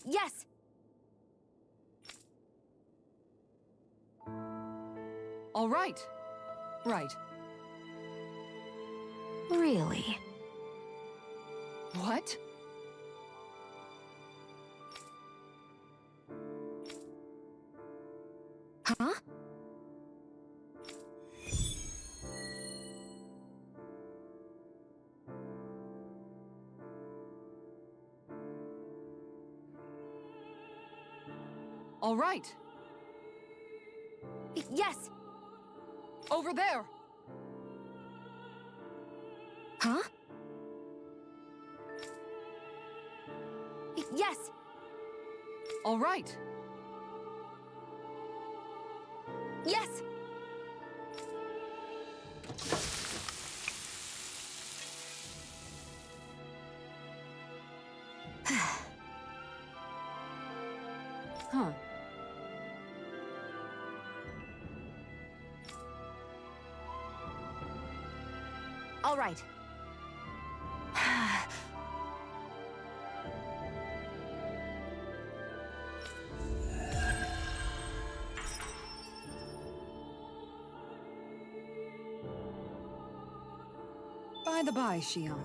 Yes! All right. Right. Really? What? Huh? All right. Yes! Over there! Huh? Yes! All right. Yes! Huh. All right. By the by, Shion,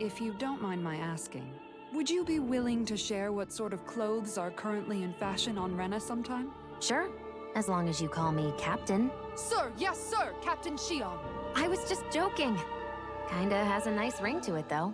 if you don't mind my asking, would you be willing to share what sort of clothes are currently in fashion on Rena sometime? Sure, as long as you call me Captain. Sir, yes, sir, Captain Shion. I was just joking. Kinda has a nice ring to it, though.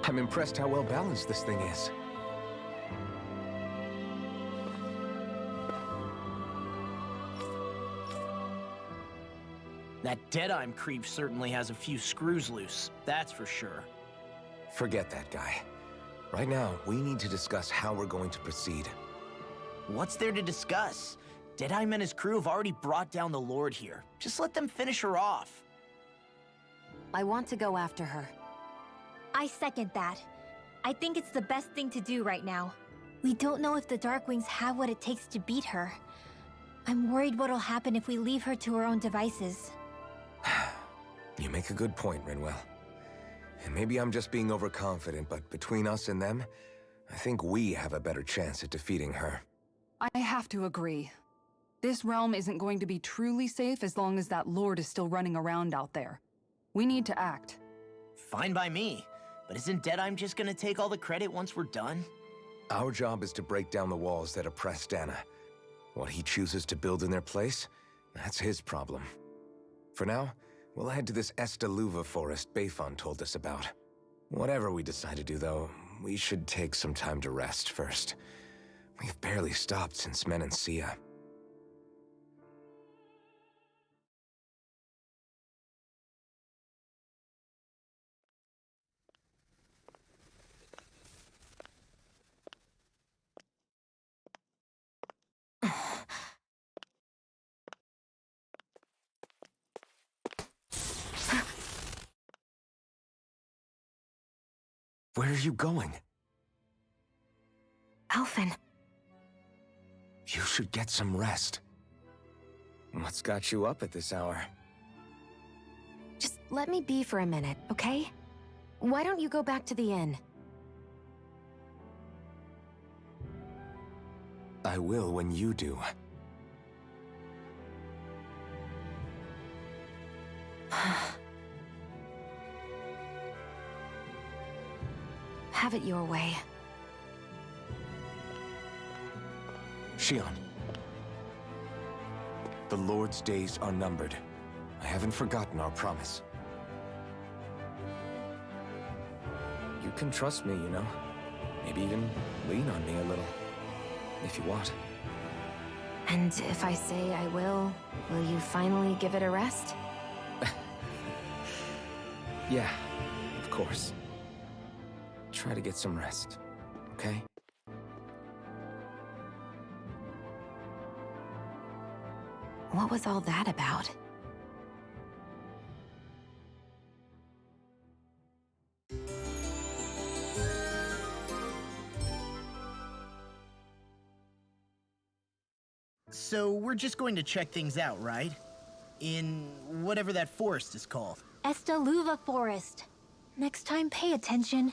I'm impressed how well balanced this thing is. That Deadeye creep certainly has a few screws loose, that's for sure. Forget that guy. Right now, we need to discuss how we're going to proceed. What's there to discuss? Deadeye and his crew have already brought down the Lord here. Just let them finish her off. I want to go after her. I second that. I think it's the best thing to do right now. We don't know if the Darkwings have what it takes to beat her. I'm worried what'll happen if we leave her to her own devices. You make a good point, Rinwell. And maybe I'm just being overconfident, but between us and them, I think we have a better chance at defeating her. I have to agree. This realm isn't going to be truly safe as long as that lord is still running around out there. We need to act. Fine by me. But isn't Deadeye just gonna take all the credit once we're done? Our job is to break down the walls that oppress Dana. What he chooses to build in their place, that's his problem. For now, we'll head to this Estaluva forest Bayfon told us about. Whatever we decide to do, though, we should take some time to rest first. We've barely stopped since Menancia. Where are you going? Alphen. You should get some rest. What's got you up at this hour? Just let me be for a minute, okay? Why don't you go back to the inn? I will when you do. Have it your way. Shionne. The Lord's days are numbered. I haven't forgotten our promise. You can trust me, you know. Maybe even lean on me a little. If you want. And if I say I will you finally give it a rest? Yeah, of course. Try to get some rest, okay? What was all that about? So we're just going to check things out, right? In whatever that forest is called. Estaluva Forest. Next time, pay attention.